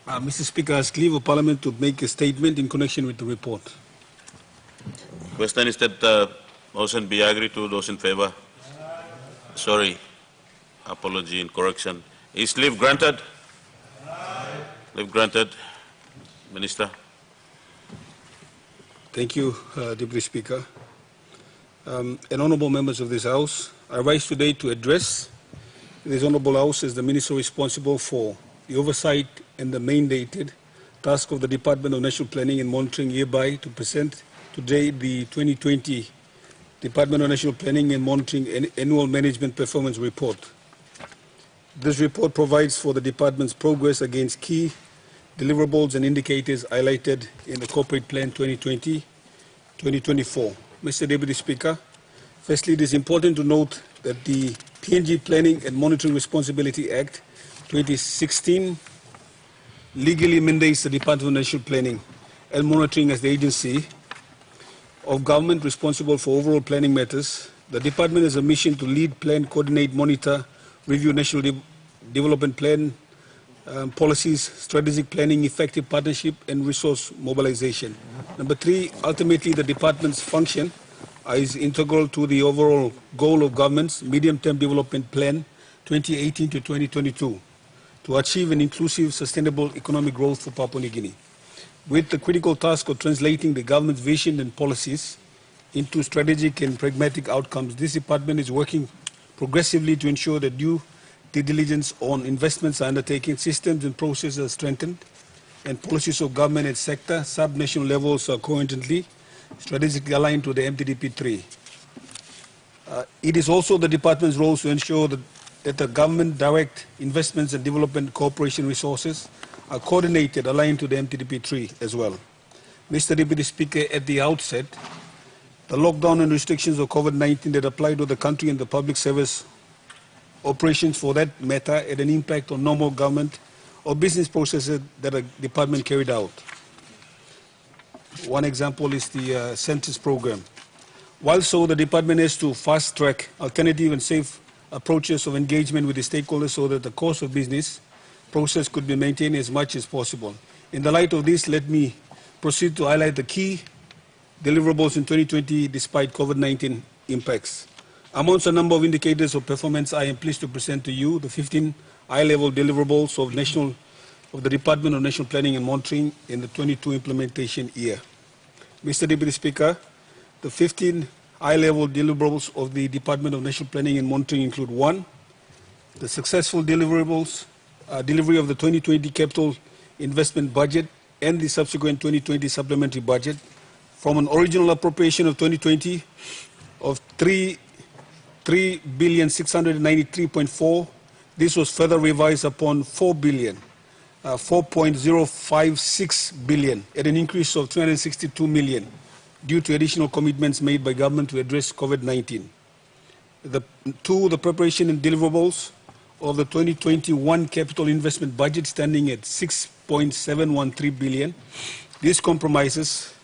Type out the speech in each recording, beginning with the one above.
Mr. Speaker, I ask leave of Parliament to make a statement in connection with the report. Question is that motion be agreed to. Those in favor? Sorry. Apology and correction. Is leave granted? Leave granted. Minister. Thank you, Deputy Speaker. And honourable members of this House, I rise today to address this honourable House as the Minister responsible for the oversight and the mandated task of the Department of National Planning and Monitoring, hereby to present today the 2020 Department of National Planning and Monitoring Annual Management Performance Report. This report provides for the Department's progress against key deliverables and indicators highlighted in the Corporate Plan 2020-2024. Mr. Deputy Speaker, firstly, it is important to note that the PNG Planning and Monitoring Responsibility Act 2016 legally mandates the Department of National Planning and Monitoring as the agency of government responsible for overall planning matters. The department has a mission to lead, plan, coordinate, monitor, review national development plan policies, strategic planning, effective partnership, and resource mobilization. Number three, ultimately the department's function is integral to the overall goal of government's medium-term development plan 2018 to 2022 to achieve an inclusive, sustainable economic growth for Papua New Guinea. With the critical task of translating the government's vision and policies into strategic and pragmatic outcomes, this department is working progressively to ensure that due diligence on investments are undertaken, systems and processes are strengthened, and policies of government at sector, sub-national levels are coherently, strategically aligned to the MTDP3. It is also the department's role to ensure that the government direct investments and development cooperation resources are coordinated, aligned to the MTDP3 as well. Mr. Deputy Speaker, at the outset, the lockdown and restrictions of COVID-19 that apply to the country and the public service operations for that matter had an impact on normal government or business processes that a department carried out. One example is the census program. While so, the department has to fast-track alternative and safe approaches of engagement with the stakeholders so that the course of business process could be maintained as much as possible. In the light of this, let me proceed to highlight the key deliverables in 2020 despite COVID-19 impacts. Amongst a number of indicators of performance, I am pleased to present to you the 15 high-level deliverables of the Department of National Planning and Monitoring in the 22 implementation year. Mr. Deputy Speaker, the 15 high-level deliverables of the Department of National Planning and Monitoring include: 1, the successful delivery of the 2020 capital investment budget and the subsequent 2020 supplementary budget from an original appropriation of 2020 of 3,693.4. This was further revised upon 4.056 billion at an increase of 362 million due to additional commitments made by government to address COVID-19. 2, the preparation and deliverables of the 2021 capital investment budget standing at 6.713 billion. This comprises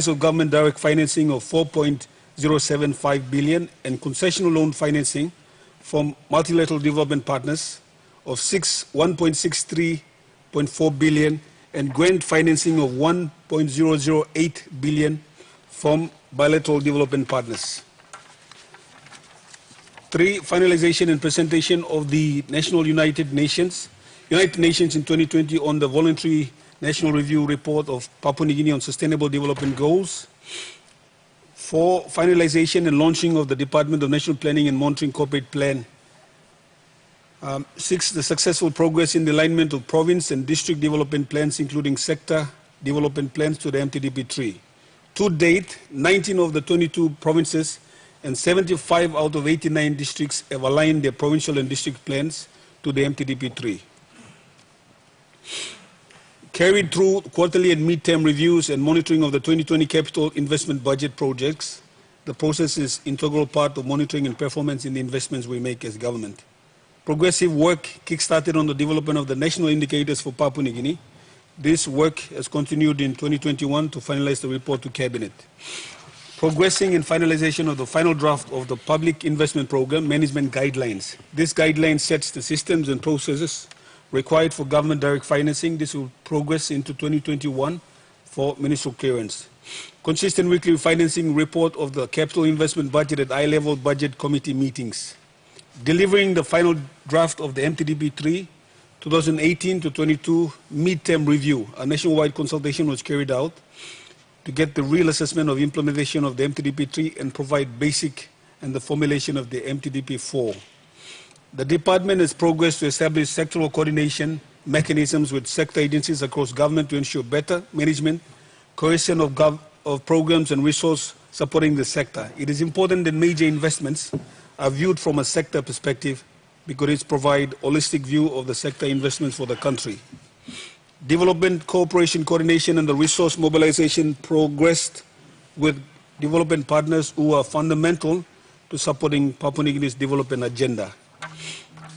of government direct financing of 4.075 billion and concessional loan financing from multilateral development partners of 1.63.4 billion and grant financing of 1.008 billion from bilateral development partners. 3, finalization and presentation of the United Nations in 2020 on the voluntary National Review Report of Papua New Guinea on Sustainable Development Goals. 4, finalization and launching of the Department of National Planning and Monitoring Corporate Plan. 6, the successful progress in the alignment of province and district development plans, including sector development plans to the MTDP3. To date, 19 of the 22 provinces and 75 out of 89 districts have aligned their provincial and district plans to the MTDP3. Carried through quarterly and mid-term reviews and monitoring of the 2020 capital investment budget projects. The process is an integral part of monitoring and performance in the investments we make as government. Progressive work kick-started on the development of the national indicators for Papua New Guinea. This work has continued in 2021 to finalize the report to Cabinet. Progressing in finalization of the final draft of the Public Investment Program Management Guidelines. This guideline sets the systems and processes required for government direct financing. This will progress into 2021 for ministerial clearance. Consistent weekly financing report of the capital investment budget at high-level budget committee meetings. Delivering the final draft of the MTDP3 2018 to 22 mid-term review. A nationwide consultation was carried out to get the real assessment of implementation of the MTDP3 and provide basic and the formulation of the MTDP4. The department has progressed to establish sectoral coordination mechanisms with sector agencies across government to ensure better management, cohesion of programs and resource supporting the sector. It is important that major investments are viewed from a sector perspective because it provides a holistic view of the sector investments for the country. Development, cooperation, coordination and the resource mobilization progressed with development partners who are fundamental to supporting Papua New Guinea's development agenda.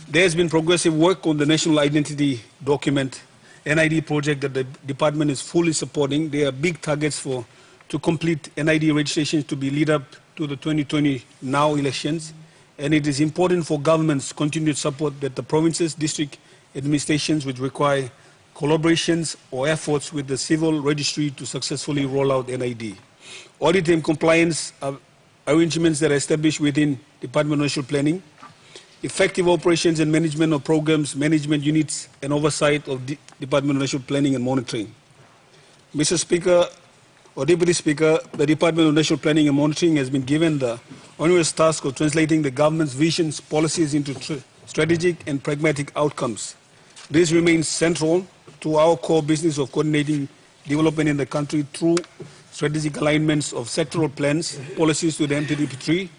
There has been progressive work on the National Identity Document, NID project that the department is fully supporting. There are big targets to complete NID registrations to be lead up to the 2020 now elections. And it is important for governments to continue to support that the provinces, district administrations which require collaborations or efforts with the civil registry to successfully roll out NID. Audit and compliance arrangements that are established within Department of National Planning, effective operations and management of programs, management units and oversight of Department of National Planning and Monitoring. Mr. Speaker, or Deputy Speaker, the Department of National Planning and Monitoring has been given the onerous task of translating the government's visions, policies into strategic and pragmatic outcomes. This remains central to our core business of coordinating development in the country through strategic alignments of sectoral plans, policies to the MTDP3,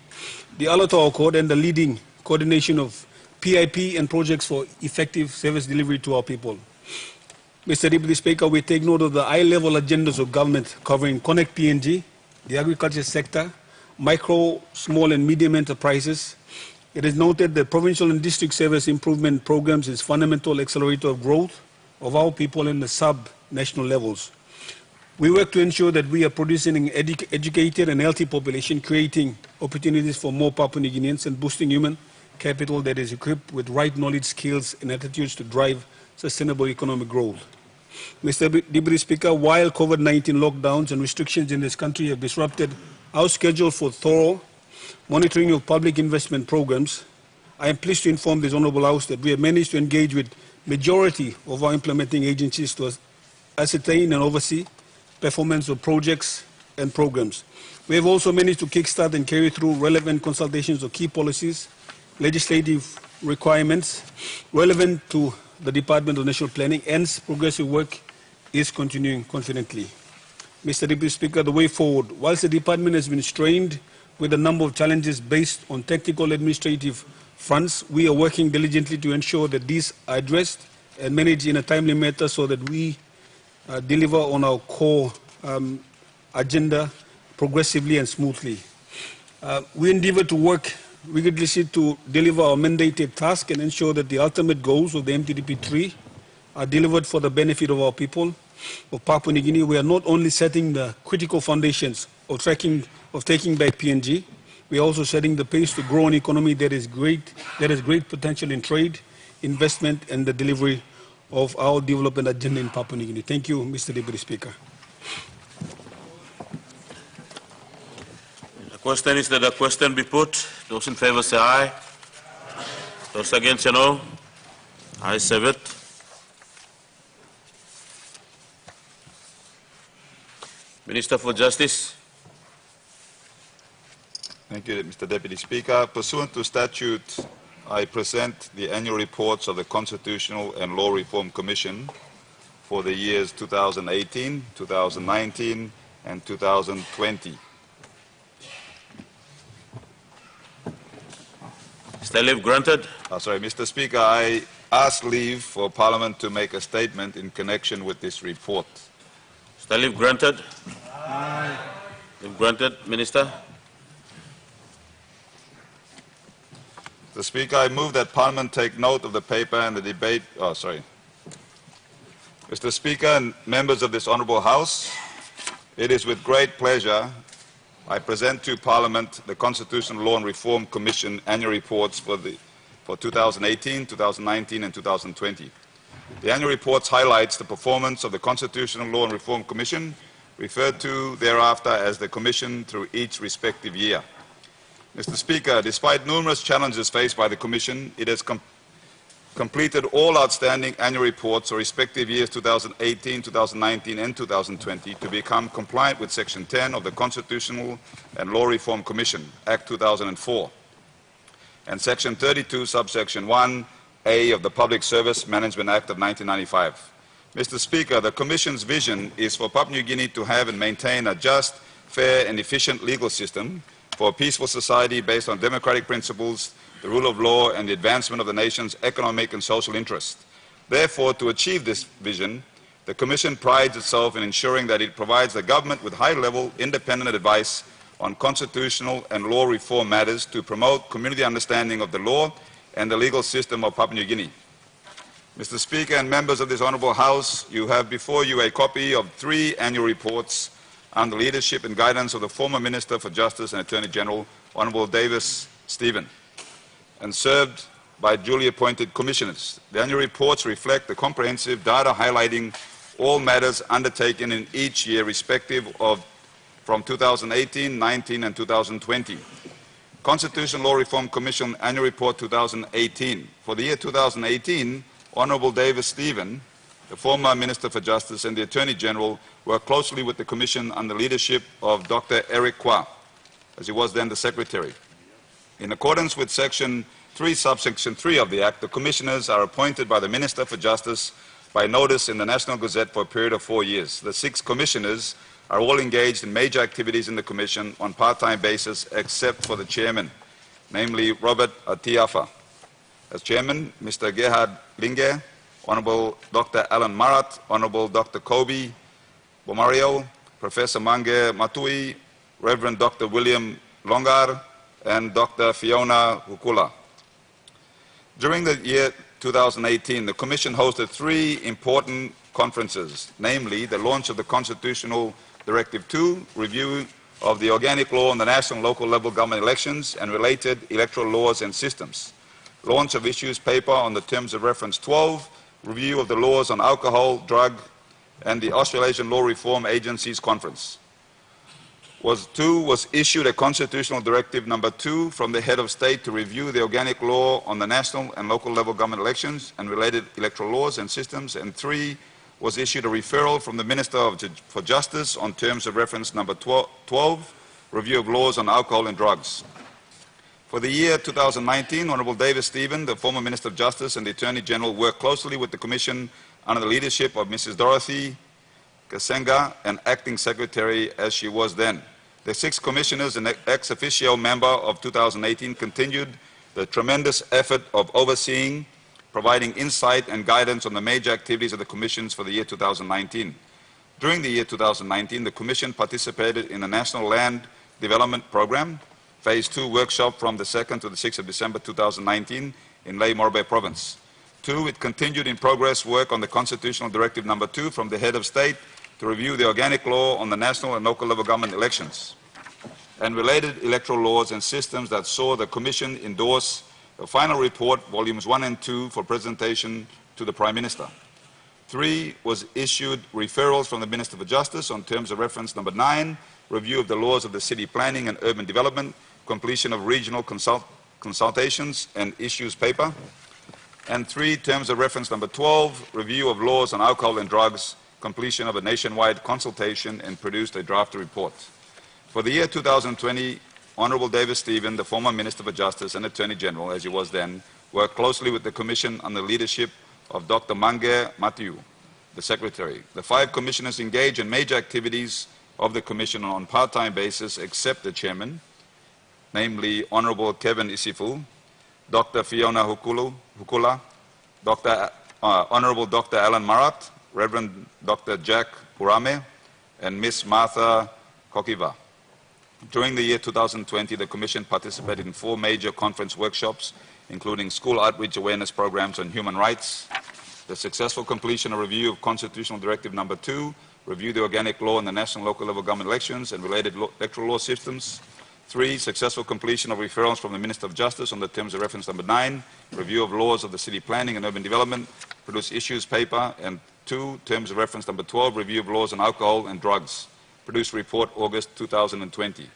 the Alatau Accord, and the leading coordination of PIP and projects for effective service delivery to our people. Mr. Deputy Speaker, we take note of the high-level agendas of government covering Connect PNG, the agriculture sector, micro, small and medium enterprises. It is noted that provincial and district service improvement programs is fundamental accelerator of growth of our people in the sub-national levels. We work to ensure that we are producing an educated and healthy population, creating opportunities for more Papua New Guineans and boosting human capital that is equipped with right knowledge, skills and attitudes to drive sustainable economic growth. Mr. Deputy Speaker, while COVID-19 lockdowns and restrictions in this country have disrupted our schedule for thorough monitoring of public investment programs, I am pleased to inform this Honourable House that we have managed to engage with majority of our implementing agencies to ascertain and oversee performance of projects and programs. We have also managed to kickstart and carry through relevant consultations of key policies, legislative requirements relevant to the Department of National Planning. Hence, progressive work is continuing confidently. Mr. Deputy Speaker, the way forward, whilst the Department has been strained with a number of challenges based on technical administrative fronts, we are working diligently to ensure that these are addressed and managed in a timely manner so that we deliver on our core agenda progressively and smoothly. We endeavour to work rigorously to deliver our mandated task and ensure that the ultimate goals of the MTDP3 are delivered for the benefit of our people of Papua New Guinea. We are not only setting the critical foundations of taking back PNG, we are also setting the pace to grow an economy that has great potential in trade, investment and the delivery of our development agenda in Papua New Guinea. Thank you, Mr. Deputy Speaker. The question is that the question be put. Those in favour say aye. Those against say no. Ayes have it. Minister for Justice. Thank you, Mr. Deputy Speaker. Pursuant to statute, I present the annual reports of the Constitutional and Law Reform Commission for the years 2018, 2019, and 2020. Is leave granted? Sorry, Mr. Speaker, I ask leave for Parliament to make a statement in connection with this report. Is leave granted? Aye. Leave granted, Minister. Mr. Speaker, I move that Parliament take note of the paper and the debate. Mr. Speaker and members of this Honourable House, it is with great pleasure I present to Parliament the Constitutional Law and Reform Commission annual reports for 2018, 2019 and 2020. The annual report highlights the performance of the Constitutional Law and Reform Commission, referred to thereafter as the Commission, through each respective year. Mr. Speaker, despite numerous challenges faced by the Commission, it has completed all outstanding annual reports for respective years 2018, 2019 and 2020 to become compliant with Section 10 of the Constitutional and Law Reform Commission, Act 2004, and Section 32, subsection 1A of the Public Service Management Act of 1995. Mr. Speaker, the Commission's vision is for Papua New Guinea to have and maintain a just, fair and efficient legal system for a peaceful society based on democratic principles, the rule of law and the advancement of the nation's economic and social interests. Therefore, to achieve this vision, the Commission prides itself in ensuring that it provides the government with high-level independent advice on constitutional and law reform matters to promote community understanding of the law and the legal system of Papua New Guinea. Mr. Speaker and members of this Honourable House, you have before you a copy of 3 annual reports under the leadership and guidance of the former Minister for Justice and Attorney General, Honourable Davis Stephen, and served by duly appointed commissioners. The annual reports reflect the comprehensive data highlighting all matters undertaken in each year respective of from 2018, 19 and 2020. Constitutional Law Reform Commission Annual Report 2018. For the year 2018, Honourable Davis Stephen, the former Minister for Justice and the Attorney General, worked closely with the Commission under the leadership of Dr. Eric Kwa, as he was then the Secretary. In accordance with Section 3, subsection 3 of the Act, the Commissioners are appointed by the Minister for Justice by notice in the National Gazette for a period of 4 years. The 6 Commissioners are all engaged in major activities in the Commission on part-time basis except for the Chairman, namely Robert Atiafa. As Chairman, Mr. Gerhard Linge, Honourable Dr. Alan Marat, Honourable Dr. Kobe Bomario, Professor Mange Matui, Reverend Dr. William Longar, and Dr. Fiona Hukula. During the year 2018, the Commission hosted 3 important conferences, namely the launch of the Constitutional Directive 2, review of the organic law on the national and local level government elections and related electoral laws and systems, launch of issues paper on the terms of reference 12, review of the laws on alcohol, drug, and the Australasian Law Reform Agency's conference. Was issued a Constitutional Directive number 2 from the Head of State to review the organic law on the national and local level government elections and related electoral laws and systems, and 3, was issued a referral from the Minister for Justice on terms of reference number 12, review of laws on alcohol and drugs. For the year 2019, Honourable Davis Stephen, the former Minister of Justice and the Attorney General, worked closely with the Commission under the leadership of Mrs. Dorothy Kasenga, an acting secretary as she was then. The 6 commissioners and ex officio member of 2018 continued the tremendous effort of overseeing, providing insight and guidance on the major activities of the commissions for the year 2019. During the year 2019, the Commission participated in the National Land Development Program, Phase 2 workshop from the 2nd to the 6th of December 2019 in Ley Morbe Province. 2, it continued in progress work on the Constitutional Directive number 2 from the Head of State to review the organic law on the national and local level government elections and related electoral laws and systems that saw the Commission endorse the final report, volumes 1 and 2, for presentation to the Prime Minister. 3, was issued referrals from the Minister for Justice on terms of reference number 9, review of the laws of the city planning and urban development, completion of regional consultations and issues paper, and 3, terms of reference number 12, review of laws on alcohol and drugs, completion of a nationwide consultation, and produced a draft report. For the year 2020, Honourable Davis Stephen, the former Minister for Justice and Attorney General, as he was then, worked closely with the Commission under the leadership of Dr. Mange Mathieu, the Secretary. The 5 commissioners engaged in major activities of the Commission on a part-time basis except the Chairman, namely Honourable Kevin Isifu, Dr. Fiona Hukula, Honourable Dr. Alan Marat, Reverend Dr. Jack Urame, and Ms. Martha Kokiva. During the year 2020, the Commission participated in 4 major conference workshops, including school outreach awareness programs on human rights, the successful completion of review of Constitutional Directive number 2, review the organic law in the national and local level government elections and related electoral law systems. 3, successful completion of referrals from the Minister of Justice on the terms of reference number 9, review of laws of the city planning and urban development, produce issues paper, and 2, terms of reference number 12, review of laws on alcohol and drugs, produce report August 2020.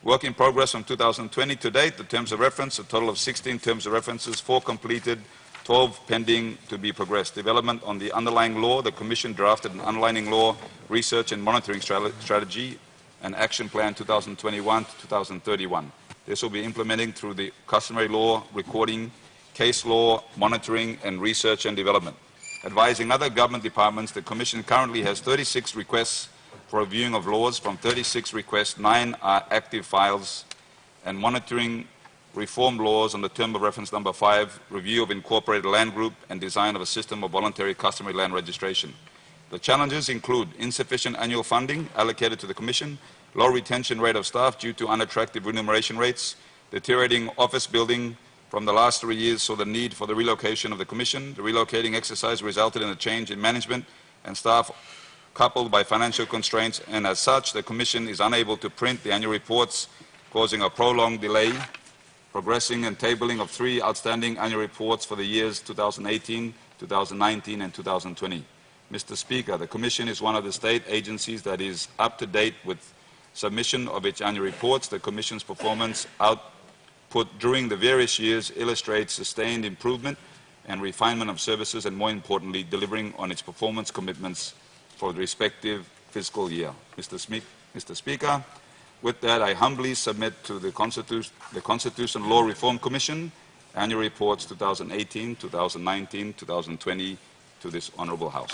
Work in progress from 2020 to date, the terms of reference, a total of 16 terms of references, 4 completed, 12 pending to be progressed. Development on the underlying law, the Commission drafted an underlying law, research and monitoring strategy and action plan 2021 to 2031. This will be implemented through the customary law, recording, case law, monitoring and research and development. Advising other government departments, the Commission currently has 36 requests for reviewing of laws. From 36 requests, 9 are active files, and monitoring reform laws on the term of reference number 5, review of incorporated land group and design of a system of voluntary customary land registration. The challenges include insufficient annual funding allocated to the Commission, low retention rate of staff due to unattractive remuneration rates, deteriorating office building from the last 3 years saw the need for the relocation of the Commission. The relocating exercise resulted in a change in management and staff coupled by financial constraints, and as such, the Commission is unable to print the annual reports, causing a prolonged delay, progressing and tabling of 3 outstanding annual reports for the years 2018, 2019 and 2020. Mr. Speaker, the Commission is one of the state agencies that is up to date with submission of its annual reports. The Commission's performance output during the various years illustrates sustained improvement and refinement of services and, more importantly, delivering on its performance commitments for the respective fiscal year. Mr. Speaker, with that, I humbly submit to the Constitutional Law Reform Commission annual reports 2018, 2019, 2020 to this Honourable House.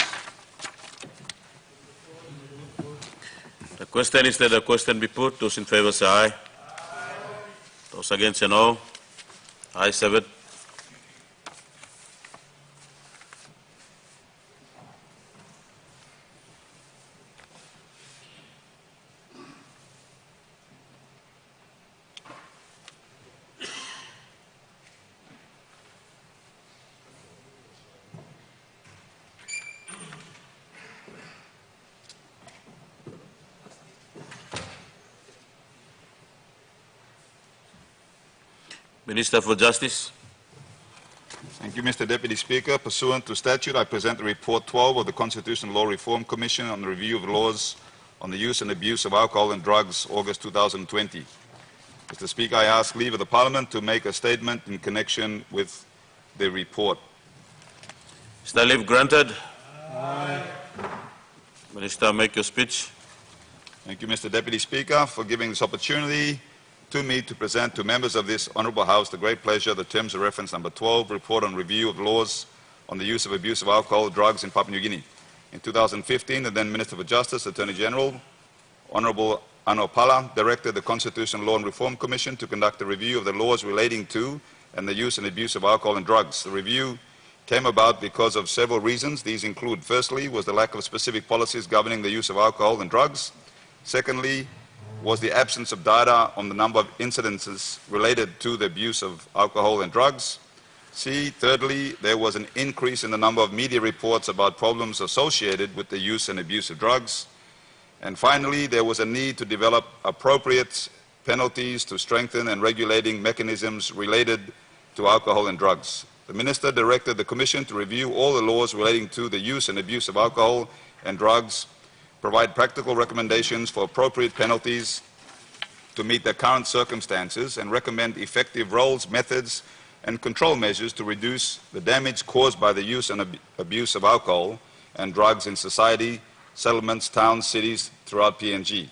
The question is that the question be put. Those in favour say aye. Those against say no. Ayes have it. Minister for Justice. Thank you, Mr. Deputy Speaker. Pursuant to statute, I present the Report 12 of the Constitutional Law Reform Commission on the review of laws on the use and abuse of alcohol and drugs, August 2020. Mr. Speaker, I ask leave of the Parliament to make a statement in connection with the report. Is the leave granted? Aye. Minister, make your speech. Thank you, Mr. Deputy Speaker, for giving this opportunity to me to present to members of this Honourable House the great pleasure the terms of reference number 12, report on review of laws on the use of abuse of alcohol, drugs in Papua New Guinea. In 2015, the then Minister for Justice, Attorney General, Honourable Ano Pala, directed the Constitutional Law and Reform Commission to conduct a review of the laws relating to and the use and abuse of alcohol and drugs. The review came about because of several reasons. These include, firstly, was the lack of specific policies governing the use of alcohol and drugs. Secondly, was the absence of data on the number of incidences related to the abuse of alcohol and drugs. Thirdly, there was an increase in the number of media reports about problems associated with the use and abuse of drugs. And finally, there was a need to develop appropriate penalties to strengthen and regulating mechanisms related to alcohol and drugs. The Minister directed the Commission to review all the laws relating to the use and abuse of alcohol and drugs, provide practical recommendations for appropriate penalties to meet the current circumstances, and recommend effective roles, methods, and control measures to reduce the damage caused by the use and abuse of alcohol and drugs in society, settlements, towns, cities throughout PNG.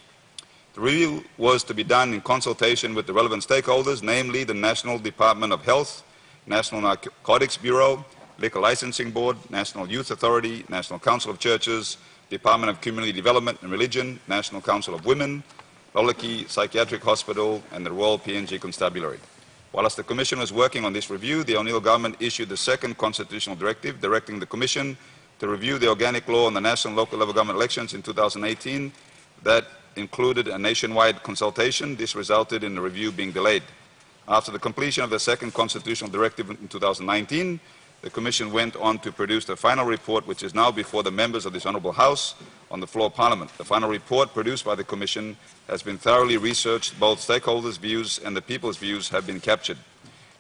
The review was to be done in consultation with the relevant stakeholders, namely the National Department of Health, National Narcotics Bureau, Liquor Licensing Board, National Youth Authority, National Council of Churches, Department of Community Development and Religion, National Council of Women, Lolaki Psychiatric Hospital, and the Royal PNG Constabulary. Whilst the Commission was working on this review, the O'Neill government issued the second constitutional directive directing the Commission to review the organic law on the national and local level government elections in 2018. That included a nationwide consultation. This resulted in the review being delayed. After the completion of the second constitutional directive in 2019, the Commission went on to produce the final report, which is now before the members of this Honourable House on the floor of Parliament. The final report produced by the Commission has been thoroughly researched. Both stakeholders' views and the people's views have been captured.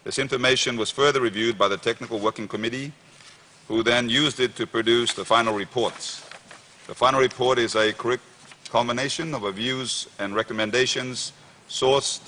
This information was further reviewed by the Technical Working Committee who then used it to produce the final reports. The final report is a correct culmination of views and recommendations sourced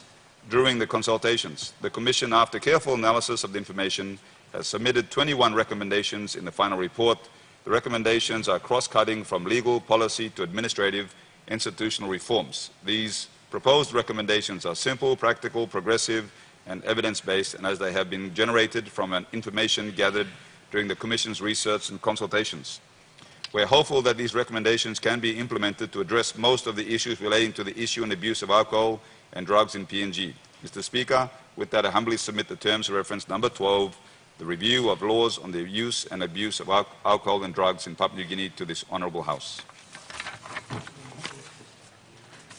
during the consultations. The Commission, after careful analysis of the information, has submitted 21 recommendations in the final report. The recommendations are cross-cutting from legal, policy to administrative, institutional reforms. These proposed recommendations are simple, practical, progressive, and evidence-based, and as they have been generated from an information gathered during the Commission's research and consultations. We are hopeful that these recommendations can be implemented to address most of the issues relating to the issue and abuse of alcohol and drugs in PNG. Mr. Speaker, with that I humbly submit the terms of reference number 12, the review of laws on the use and abuse of alcohol and drugs in Papua New Guinea, to this Honourable House.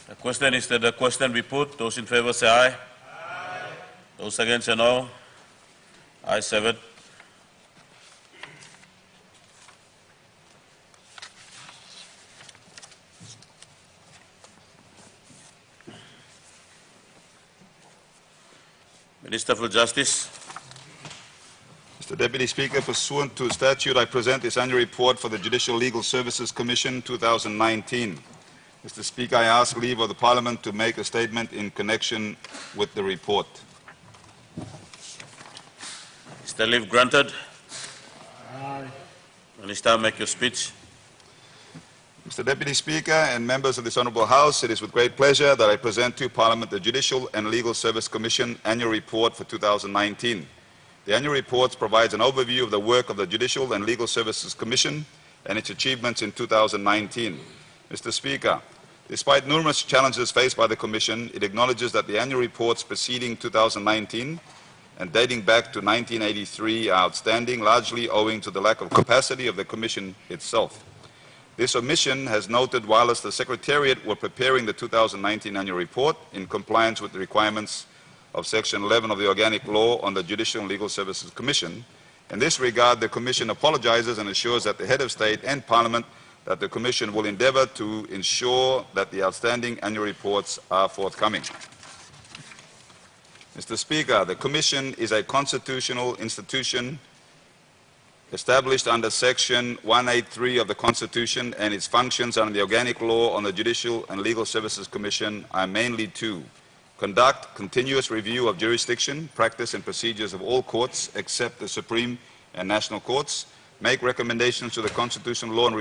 The question is that the question be put. Those in favour say aye. Aye. Those against say no. Ayes have it. Minister for Justice. Mr. Deputy Speaker, pursuant to statute, I present this annual report for the Judicial Legal Services Commission 2019. Mr. Speaker, I ask leave of the Parliament to make a statement in connection with the report. Is the leave granted? Aye. Minister, make your speech. Mr. Deputy Speaker and members of this Honourable House, it is with great pleasure that I present to Parliament the Judicial and Legal Service Commission Annual Report for 2019. The annual report provides an overview of the work of the Judicial and Legal Services Commission and its achievements in 2019. Mr. Speaker, despite numerous challenges faced by the Commission, it acknowledges that the annual reports preceding 2019 and dating back to 1983 are outstanding, largely owing to the lack of capacity of the Commission itself. This omission has noted whilst the Secretariat were preparing the 2019 annual report in compliance with the requirements of Section 11 of the Organic Law on the Judicial and Legal Services Commission. In this regard, the Commission apologizes and assures that the Head of State and Parliament that the Commission will endeavor to ensure that the outstanding annual reports are forthcoming. Mr. Speaker, the Commission is a constitutional institution established under Section 183 of the Constitution, and its functions under the Organic Law on the Judicial and Legal Services Commission are mainly two: conduct continuous review of jurisdiction, practice and procedures of all courts except the Supreme and National Courts, make recommendations to the Constitutional Law and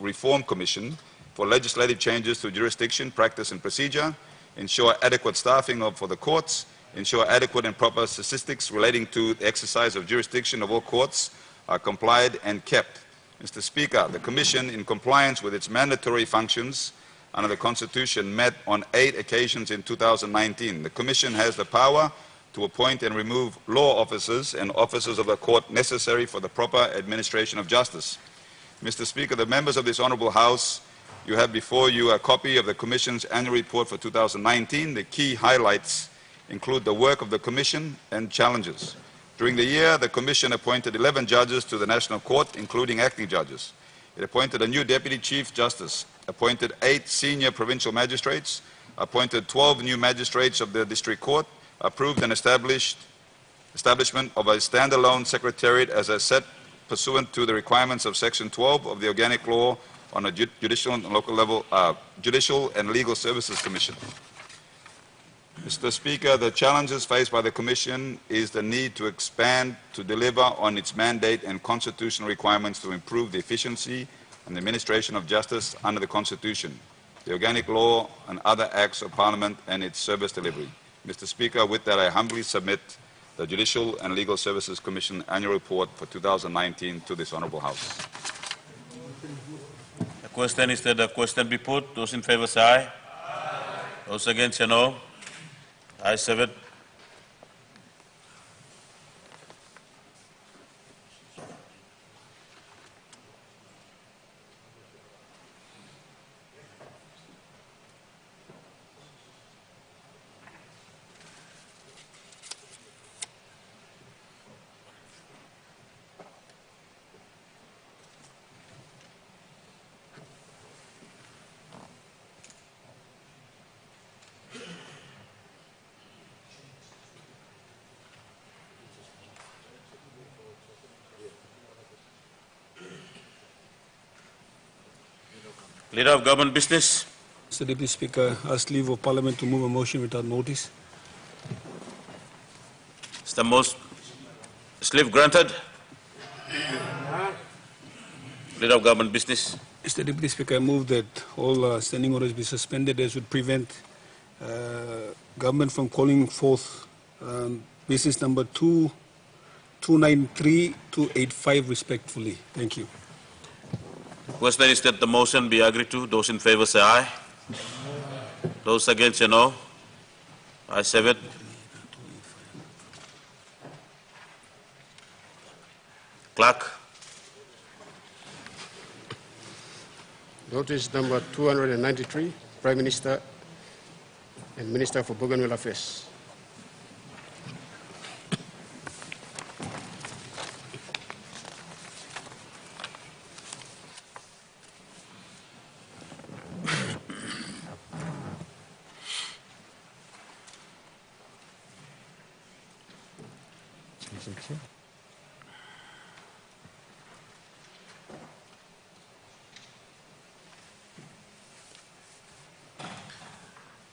Reform Commission for legislative changes to jurisdiction, practice and procedure, ensure adequate staffing for the courts, ensure adequate and proper statistics relating to the exercise of jurisdiction of all courts are complied and kept. Mr. Speaker, the Commission, in compliance with its mandatory functions under the Constitution, met on 8 occasions in 2019. The Commission has the power to appoint and remove law officers and officers of the court necessary for the proper administration of justice. Mr. Speaker, the members of this Honourable House, you have before you a copy of the Commission's annual report for 2019. The key highlights include the work of the Commission and challenges. During the year, the Commission appointed 11 judges to the National Court, including acting judges. It appointed a new Deputy Chief Justice, appointed 8 senior provincial magistrates, appointed 12 new magistrates of the District Court, approved an establishment of a standalone secretariat as a set pursuant to the requirements of Section 12 of the Organic Law on a Judicial and Local Level Judicial and Legal Services Commission. Mr. Speaker, the challenges faced by the Commission is the need to expand to deliver on its mandate and constitutional requirements to improve the efficiency and administration of justice under the Constitution, the Organic Law and other acts of Parliament and its service delivery. Mr. Speaker, with that I humbly submit the Judicial and Legal Services Commission Annual Report for 2019 to this Honourable House. The question is that the question be put. Those in favour say aye. Aye. Those against say no. Ayes have it. Leader of Government Business. Mr. Deputy Speaker, I ask leave of Parliament to move a motion without notice. Is leave granted? Leader of Government Business. Mr. Deputy Speaker, I move that all standing orders be suspended as would prevent government from calling forth business number 293 to 85 respectfully. Thank you. Question is that the motion be agreed to. Those in favor say aye. Those against say no. Ayes have it. Clerk. Notice number 293, Prime Minister and Minister for Bougainville Affairs.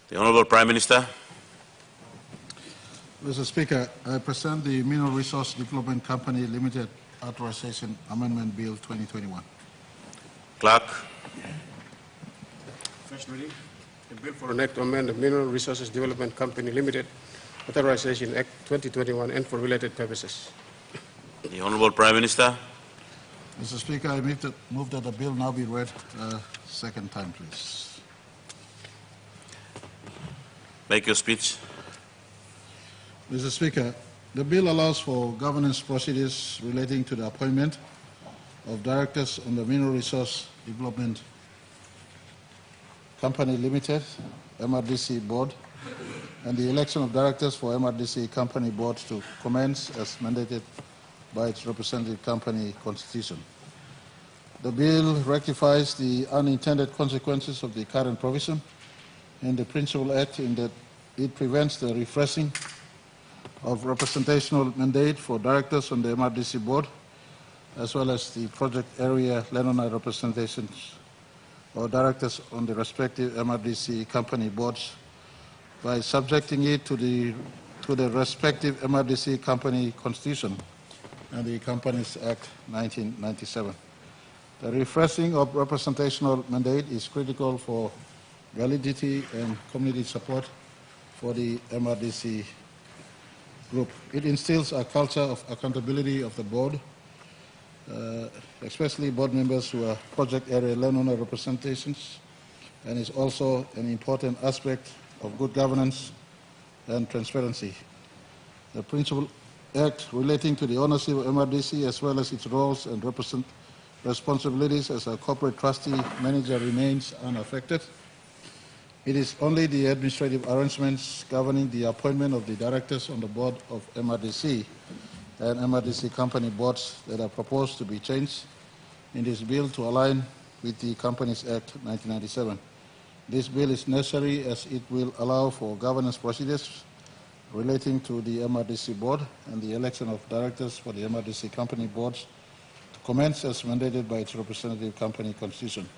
The Honourable Prime Minister. Mr. Speaker, I present the Mineral Resource Development Company Limited Authorization Amendment Bill 2021. Clerk. First reading, the bill for an act to amend the Mineral Resources Development Company Limited Authorization Act 2021 and for related purposes. The Honourable Prime Minister. Mr. Speaker, I move that the bill now be read a second time, please. Make your speech. Mr. Speaker, the bill allows for governance procedures relating to the appointment of directors on the Mineral Resource Development Company Limited, MRDC Board, and the election of directors for MRDC Company Board to commence as mandated by its representative company constitution. The bill rectifies the unintended consequences of the current provision in the Principal Act in that it prevents the refreshing of representational mandate for directors on the MRDC board, as well as the project area landowner representations or directors on the respective MRDC company boards by subjecting it to the respective MRDC company constitution and the Companies Act 1997. The refreshing of representational mandate is critical for validity and community support for the MRDC group. It instills a culture of accountability of the board, especially board members who are project area landowner representations, and is also an important aspect of good governance and transparency. The Principal Act relating to the ownership of MRDC as well as its roles and responsibilities as a corporate trustee manager remains unaffected. It is only the administrative arrangements governing the appointment of the directors on the board of MRDC and MRDC company boards that are proposed to be changed in this bill to align with the Companies Act 1997. This bill is necessary as it will allow for governance procedures relating to the MRDC board and the election of directors for the MRDC company boards to commence as mandated by its representative company constitution.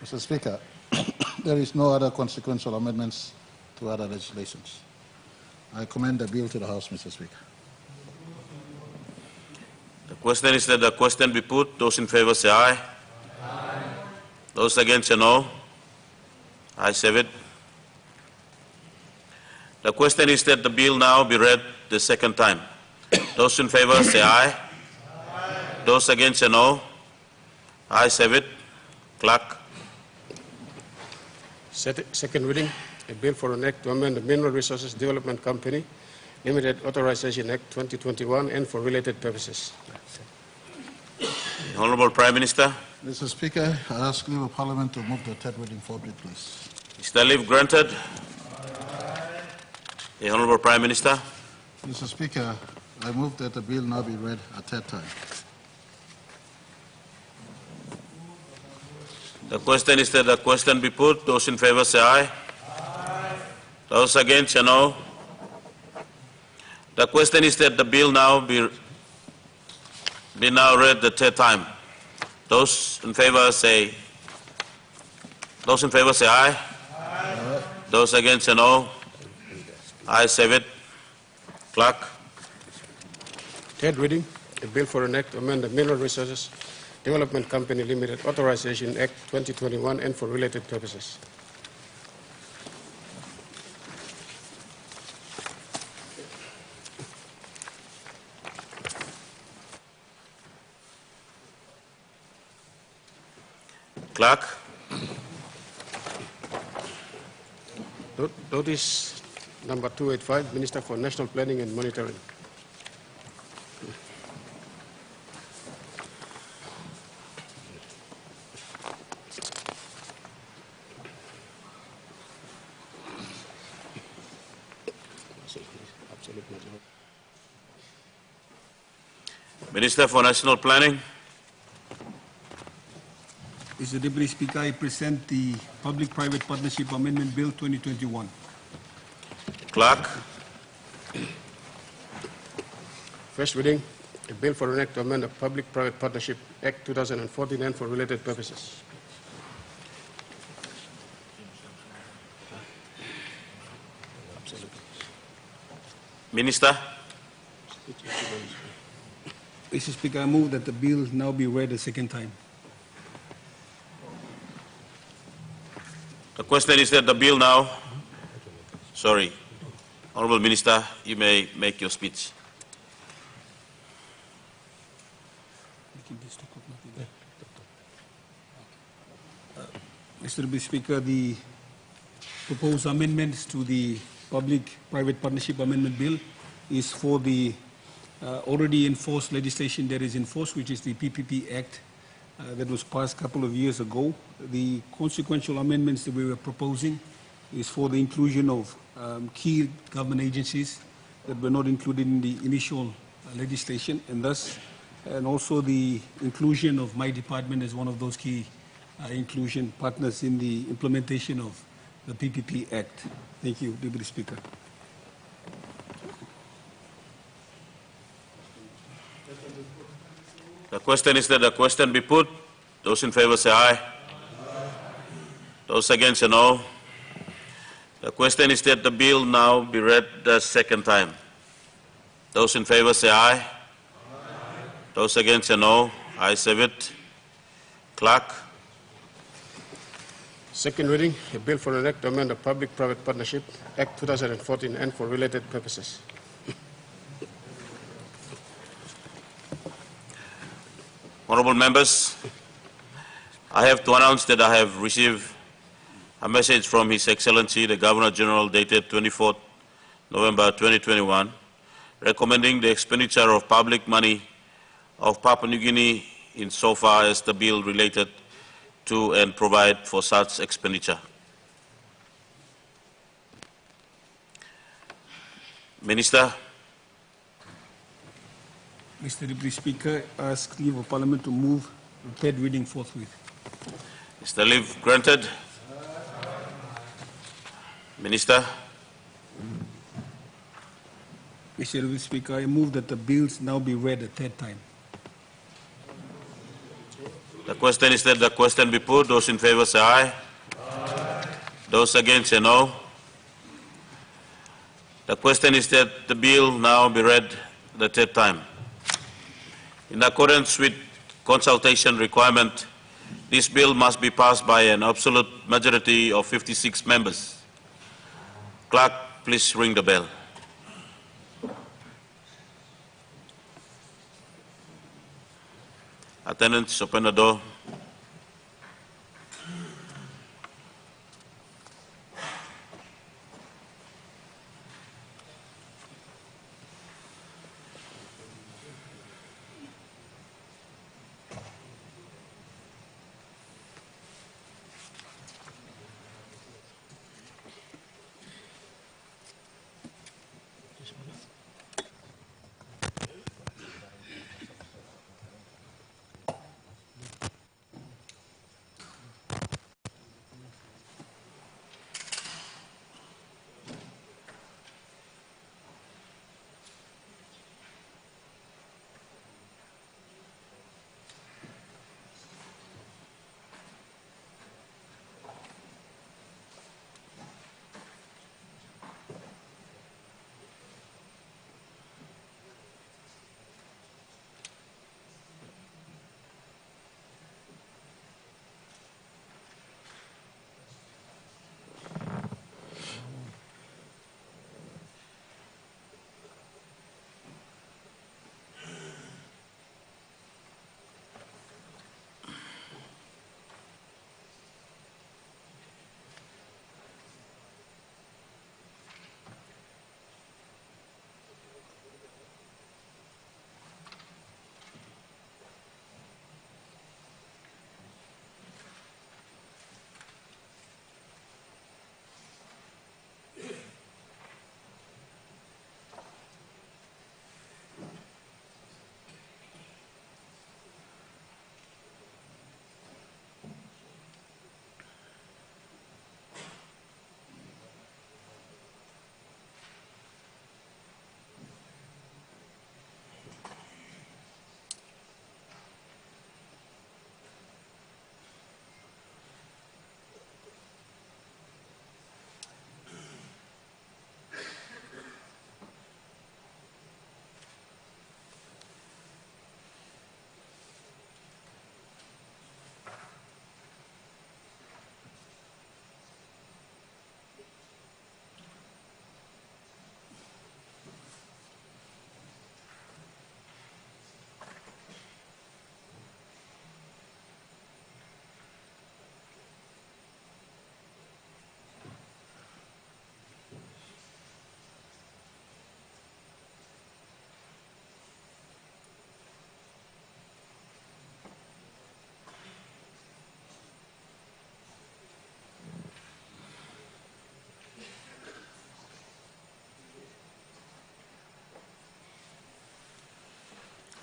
Mr. Speaker, there is no other consequential amendments to other legislations. I commend the bill to the House, Mr. Speaker. The question is that the question be put. Those in favor say aye. Aye. Those against say no. Ayes have it. The question is that the bill now be read the second time. Those in favor say aye. Aye. Those against say no. Ayes have it. Clerk. Second reading, a bill for an act to amend the Mineral Resources Development Company Limited Authorization Act 2021 and for related purposes. Honourable Prime Minister. Mr. Speaker, I ask leave of Parliament to move the third reading forward, please. Is the leave granted? The Honourable Prime Minister. Mr. Speaker, I move that the bill now be read a third time. The question is that the question be put. Those in favor say aye. Aye. Those against say no. The question is that the bill now be now read the third time. Those in favor say Those in favor say aye. Aye. Those against say no. Ayes have it. Clerk. Third reading, a bill for an act to amend the Mineral Resources Development Company Limited Authorization Act 2021 and for related purposes. Clerk. Notice number 285, Minister for National Planning and Monitoring. Minister for National Planning. Mr. Deputy Speaker, I present the Public-Private Partnership Amendment Bill 2021. Clerk. First reading, a bill for an act to amend the Public-Private Partnership Act 2014 and for related purposes. Minister. Mr. Speaker, I move that the bill now be read a second time. The question is that the bill now. Sorry. Honorable Minister, you may make your speech. Mr. Deputy Speaker, the proposed amendments to the Public-Private Partnership Amendment Bill is for the already enforced legislation that is in force, which is the PPP Act that was passed a couple of years ago. The consequential amendments that we were proposing is for the inclusion of key government agencies that were not included in the initial legislation, and also the inclusion of my department as one of those key inclusion partners in the implementation of the PPP Act. Thank you, Deputy Speaker. The question is that the question be put. Those in favor say aye. Aye. Those against say no. The question is that the bill now be read the second time. Those in favor say aye. Aye. Those against say no. Ayes have it. Clerk. Second reading, a bill for an act to amend the Public-Private Partnership Act 2014 and for related purposes. Honorable members, I have to announce that I have received a message from His Excellency the Governor General dated 24th November 2021 recommending the expenditure of public money of Papua New Guinea insofar as the bill related to and provide for such expenditure. Minister. Mr. Deputy Speaker, I ask leave of Parliament to move the third reading forthwith. Is the leave granted? Minister. Mr. Deputy Speaker, I move that the bills now be read a third time. The question is that the question be put. Those in favor say aye. Aye. Those against say no. The question is that the bill now be read the third time. In accordance with consultation requirement, this bill must be passed by an absolute majority of 56 members. Clerk, please ring the bell. Attendants, open the door.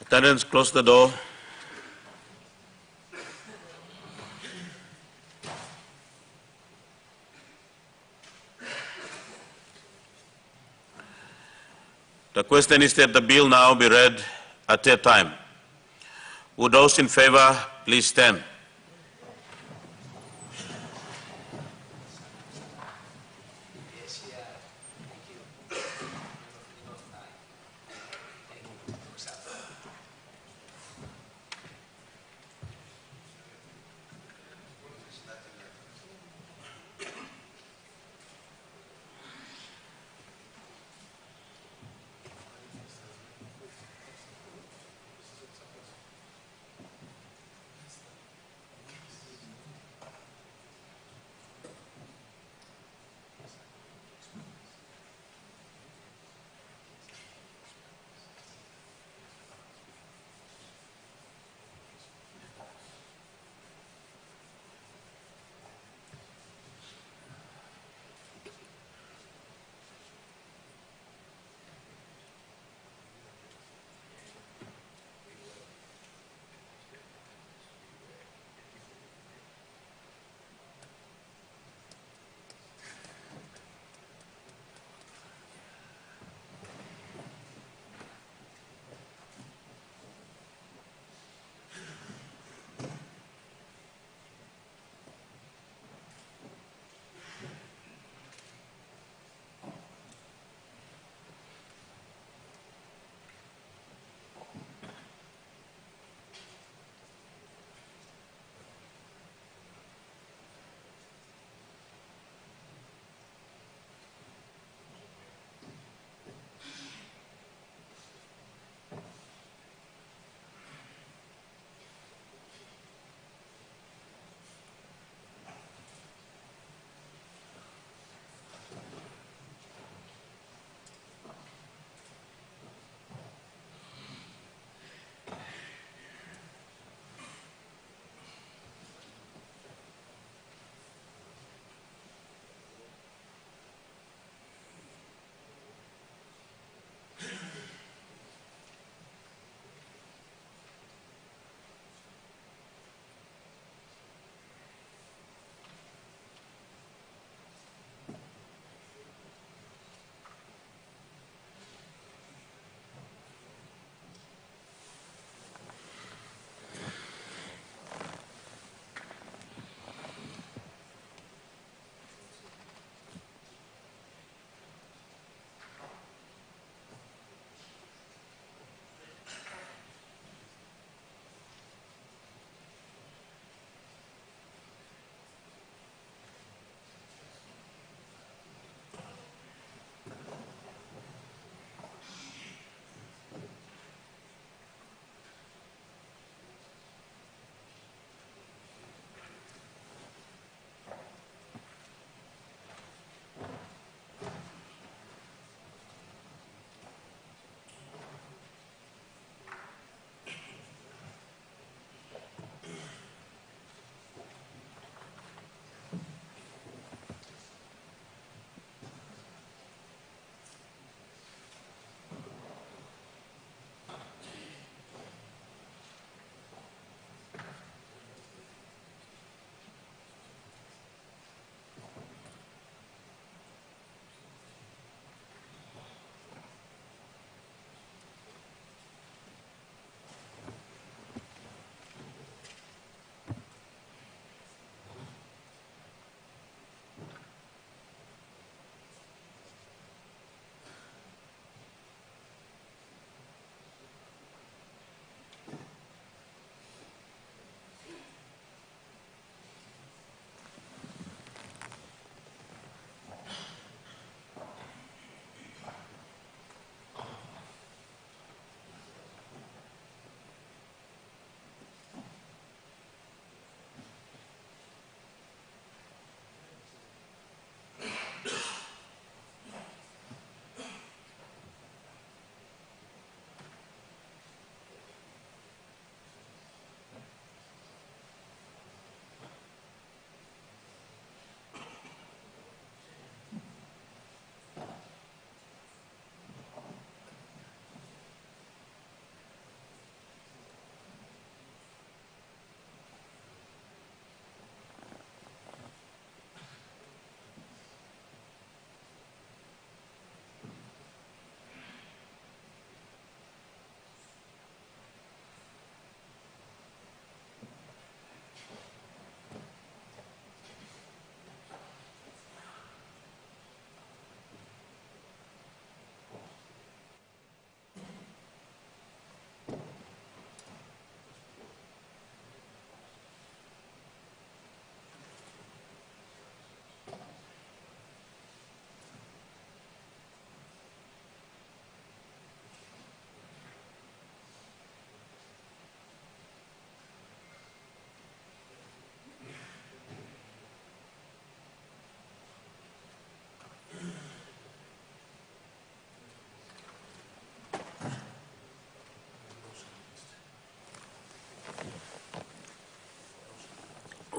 Attendants, close the door. The question is that the bill now be read at a time. Would those in favor please stand?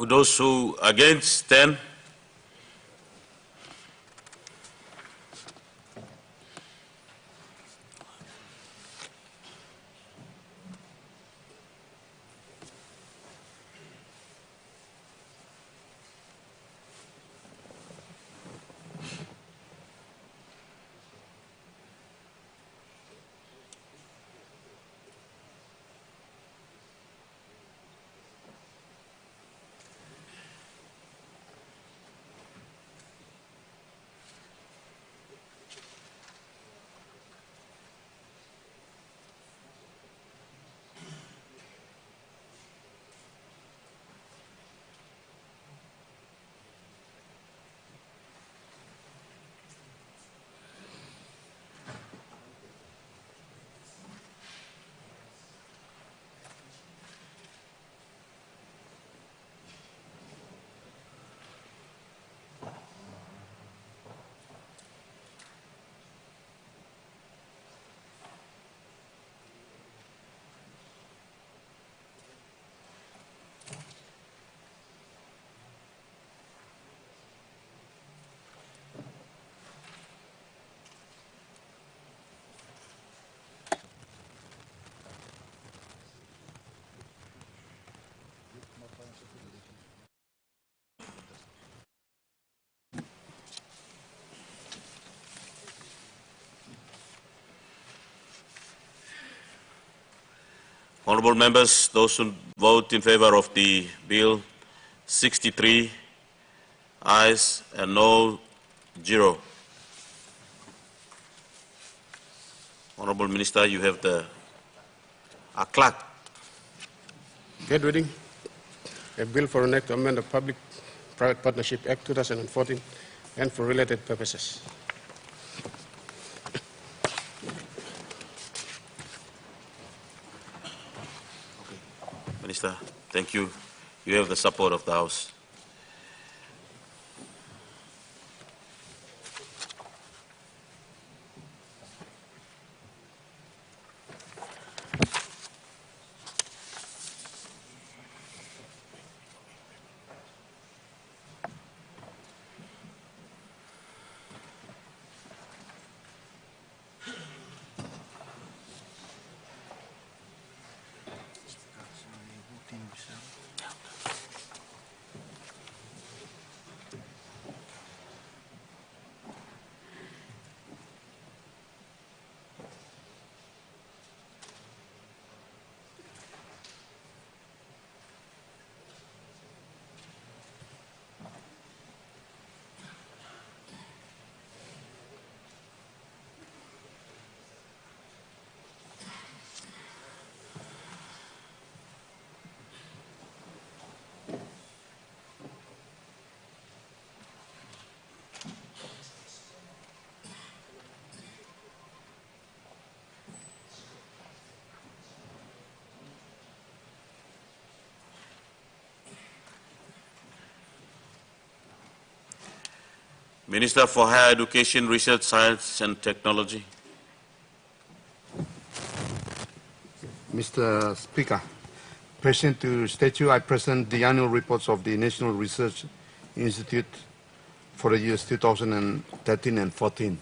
Those who against, 10. Honourable members, those who vote in favour of the bill, 63 ayes and no, 0. Honourable Minister, you have the clerk. Third reading, a bill for an act to amend the Public-Private Partnership Act 2014 and for related purposes. Minister, thank you. You have the support of the House. Minister for Higher Education, Research, Science and Technology. Mr. Speaker, pursuant to statute, I present the annual reports of the National Research Institute for the years 2013 and 14.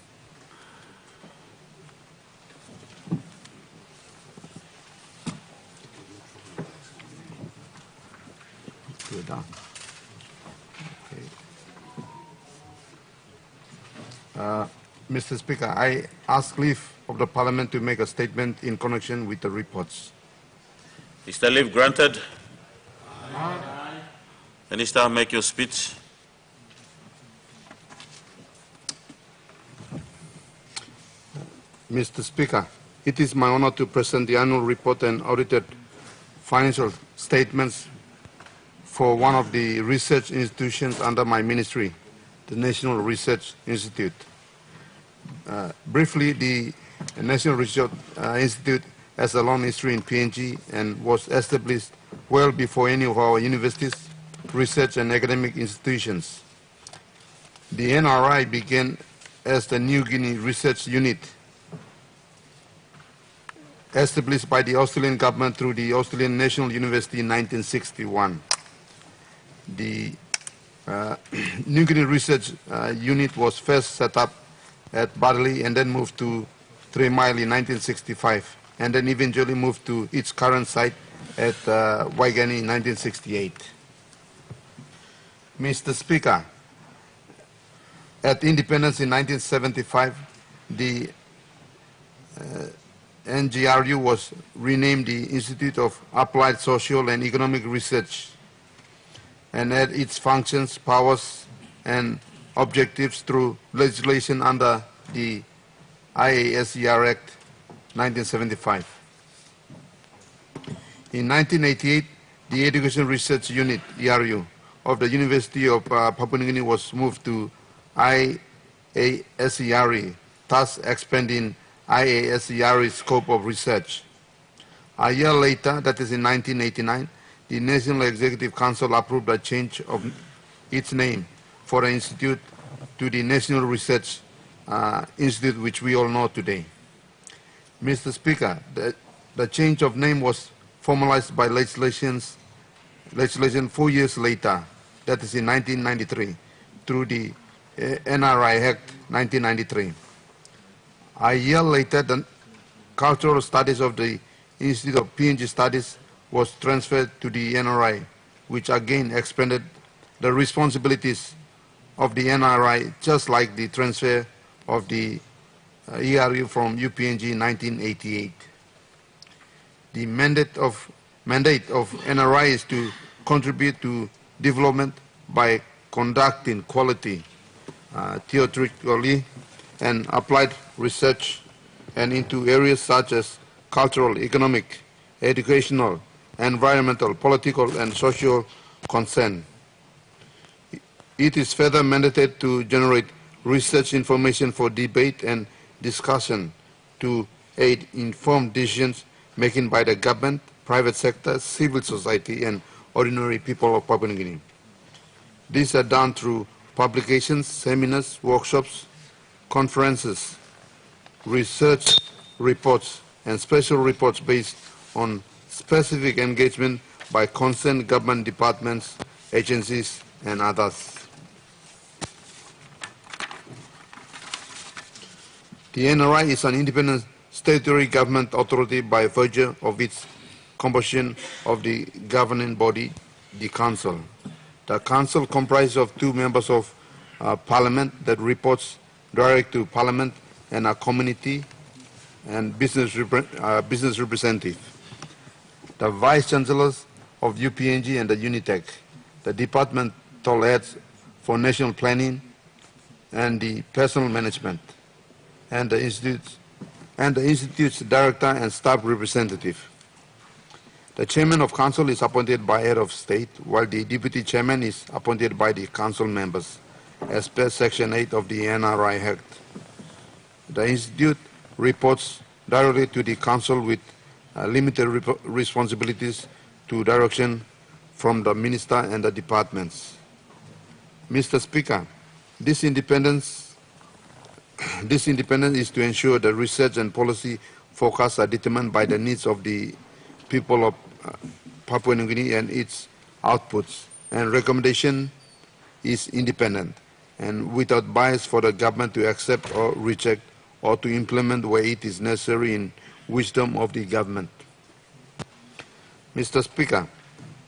Mr. Speaker, I ask leave of the Parliament to make a statement in connection with the reports. Is the leave granted? Minister, make your speech. Mr. Speaker, it is my honor to present the annual report and audited financial statements for one of the research institutions under my ministry, the National Research Institute. Briefly, the National Research Institute has a long history in PNG and was established well before any of our universities, research and academic institutions. The NRI began as the New Guinea Research Unit, established by the Australian government through the Australian National University in 1961. The New Guinea Research Unit was first set up at Barley and then moved to 3 Mile in 1965, and then eventually moved to its current site at Waigani in 1968. Mr. Speaker, at independence in 1975, the NGRU was renamed the Institute of Applied Social and Economic Research, and had its functions, powers, and objectives through legislation under the IASER Act 1975. In 1988, the Education Research Unit, ERU, of the University of Papua New Guinea was moved to IASER, thus expanding IASER's scope of research. A year later, that is in 1989, the National Executive Council approved a change of its name for the institute to the National Research Institute, which we all know today. Mr. Speaker, the change of name was formalized by legislation 4 years later, that is in 1993, through the NRI Act 1993. A year later, the Cultural Studies of the Institute of PNG Studies was transferred to the NRI, which again expanded the responsibilities of the NRI, just like the transfer of the ERU from UPNG in 1988. The mandate of NRI is to contribute to development by conducting quality, theoretically and applied research, and into areas such as cultural, economic, educational, environmental, political, and social concern. It is further mandated to generate research information for debate and discussion to aid informed decisions making by the government, private sector, civil society, and ordinary people of Papua New Guinea. These are done through publications, seminars, workshops, conferences, research reports, and special reports based on specific engagement by concerned government departments, agencies, and others. The NRI is an independent statutory government authority by virtue of its composition of the governing body, the Council. The Council comprises of 2 members of Parliament that reports direct to Parliament and a community and business representative. The Vice-Chancellors of UPNG and the UNITEC, the departmental heads for national planning and the personal management, and the Institute's director and staff representative. The chairman of council is appointed by head of state, while the deputy chairman is appointed by the council members, as per Section 8 of the NRI Act. The Institute reports directly to the council with limited responsibilities to direction from the minister and the departments. Mr. Speaker, this independence is to ensure that research and policy forecasts are determined by the needs of the people of Papua New Guinea and its outputs, and recommendation is independent and without bias for the government to accept or reject or to implement where it is necessary in wisdom of the government. Mr. Speaker,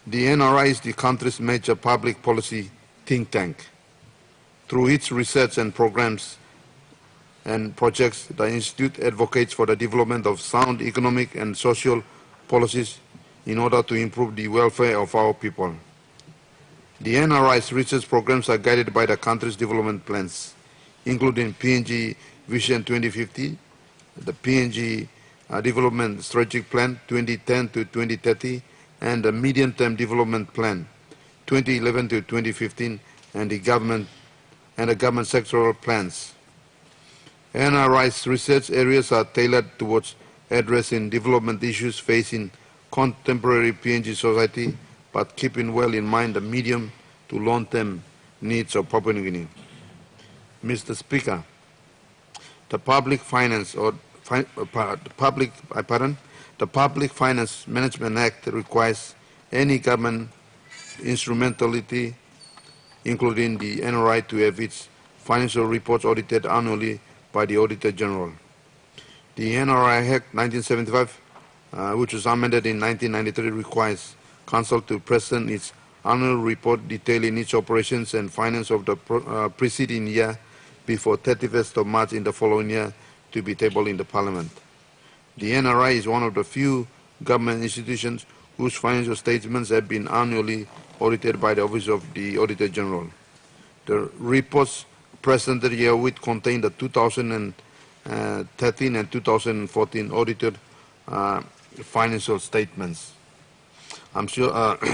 the NRI is the country's major public policy think tank. Through its research and programs and projects, the Institute advocates for the development of sound economic and social policies in order to improve the welfare of our people. The NRI's research programs are guided by the country's development plans, including PNG Vision 2050, the PNG Development Strategic Plan 2010 to 2030, and the Medium-Term Development Plan 2011 to 2015, and the government sectoral plans. NRI's research areas are tailored towards addressing development issues facing contemporary PNG society, but keeping well in mind the medium to long-term needs of Papua New Guinea. Mr. Speaker, the Public Finance Management Act requires any government instrumentality, including the NRI to have its financial reports audited annually by the Auditor General. The NRI Act 1975, which was amended in 1993, requires Council to present its annual report detailing its operations and finance of the preceding year before 31st of March in the following year to be tabled in the Parliament. The NRI is one of the few government institutions whose financial statements have been annually audited by the Office of the Auditor General. The reports presented herewith contain the 2013 and 2014 audited financial statements. I'm sure,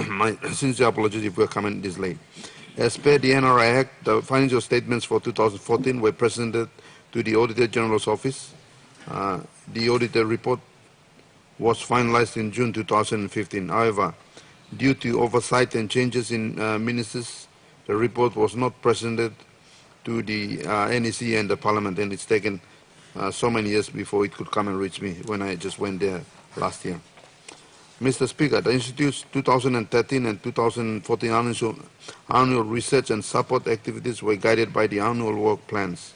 my sincere apologies if we're coming this late. As per the NRI Act, the financial statements for 2014 were presented to the Auditor General's office. The auditor report was finalized in June 2015. However, due to oversight and changes in ministers, the report was not presented to the NEC and the Parliament, and it's taken so many years before it could come and reach me when I just went there last year. Mr. Speaker, the Institute's 2013 and 2014 annual research and support activities were guided by the annual work plans.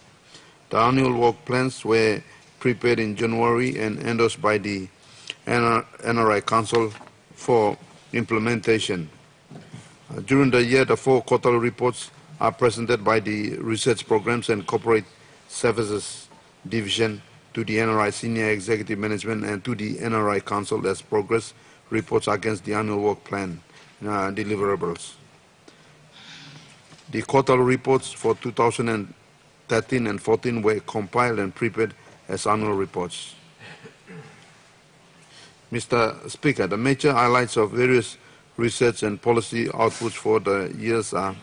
The annual work plans were prepared in January and endorsed by the NRI Council for implementation. During the year, the 4 quarterly reports are presented by the Research Programs and Corporate Services Division to the NRI Senior Executive Management and to the NRI Council as progress reports against the annual work plan deliverables. The quarterly reports for 2013 and 14 were compiled and prepared as annual reports. Mr. Speaker, the major highlights of various research and policy outputs for the years are: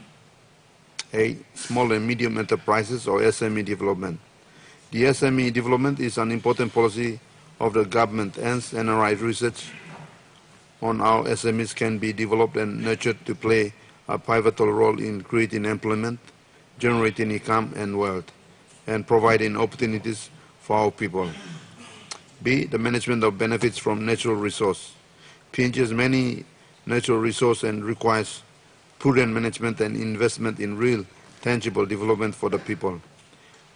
A. Small and medium enterprises or SME development. The SME development is an important policy of the government, hence NRI research on how SMEs can be developed and nurtured to play a pivotal role in creating employment, generating income and wealth, and providing opportunities for our people. B. The management of benefits from natural resource. PNG has many natural resources and requires prudent management and investment in real, tangible development for the people.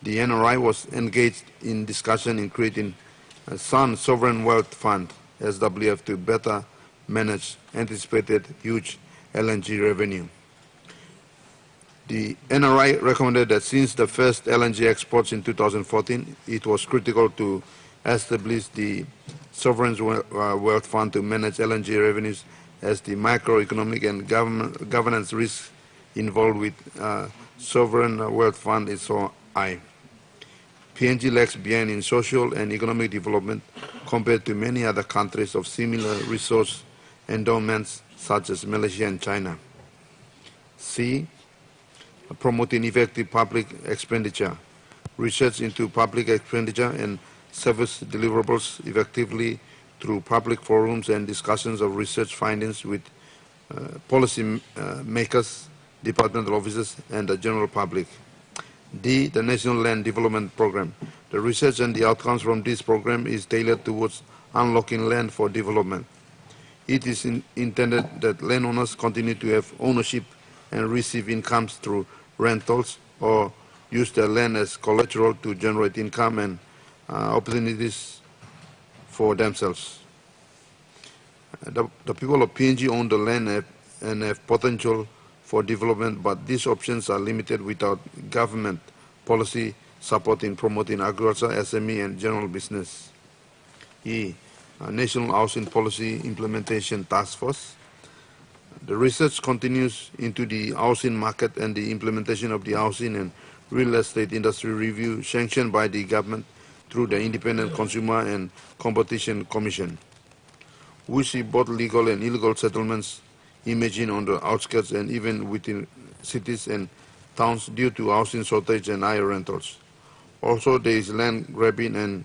The NRI was engaged in discussion in creating a Sovereign Wealth Fund, SWF, to better manage anticipated huge LNG revenue. The NRI recommended that since the first LNG exports in 2014, it was critical to establish the Sovereign Wealth Fund to manage LNG revenues, as the macroeconomic and governance risks involved with Sovereign Wealth Fund is so high. PNG lags behind in social and economic development compared to many other countries of similar resource endowments such as Malaysia and China. C. Promoting effective public expenditure. Research into public expenditure and service deliverables effectively through public forums and discussions of research findings with policy makers, departmental officers, and the general public. D. The National Land Development Program. The research and the outcomes from this program is tailored towards unlocking land for development. It is intended that landowners continue to have ownership and receive incomes through rentals or use their land as collateral to generate income and opportunities for themselves. The people of PNG own the land and have potential for development, but these options are limited without government policy support in promoting agriculture, SME, and general business. E. National Housing Policy Implementation Task Force. The research continues into the housing market and the implementation of the housing and real estate industry review sanctioned by the government through the Independent Consumer and Competition Commission. We see both legal and illegal settlements emerging on the outskirts and even within cities and towns due to housing shortage and higher rentals. Also, there is land grabbing and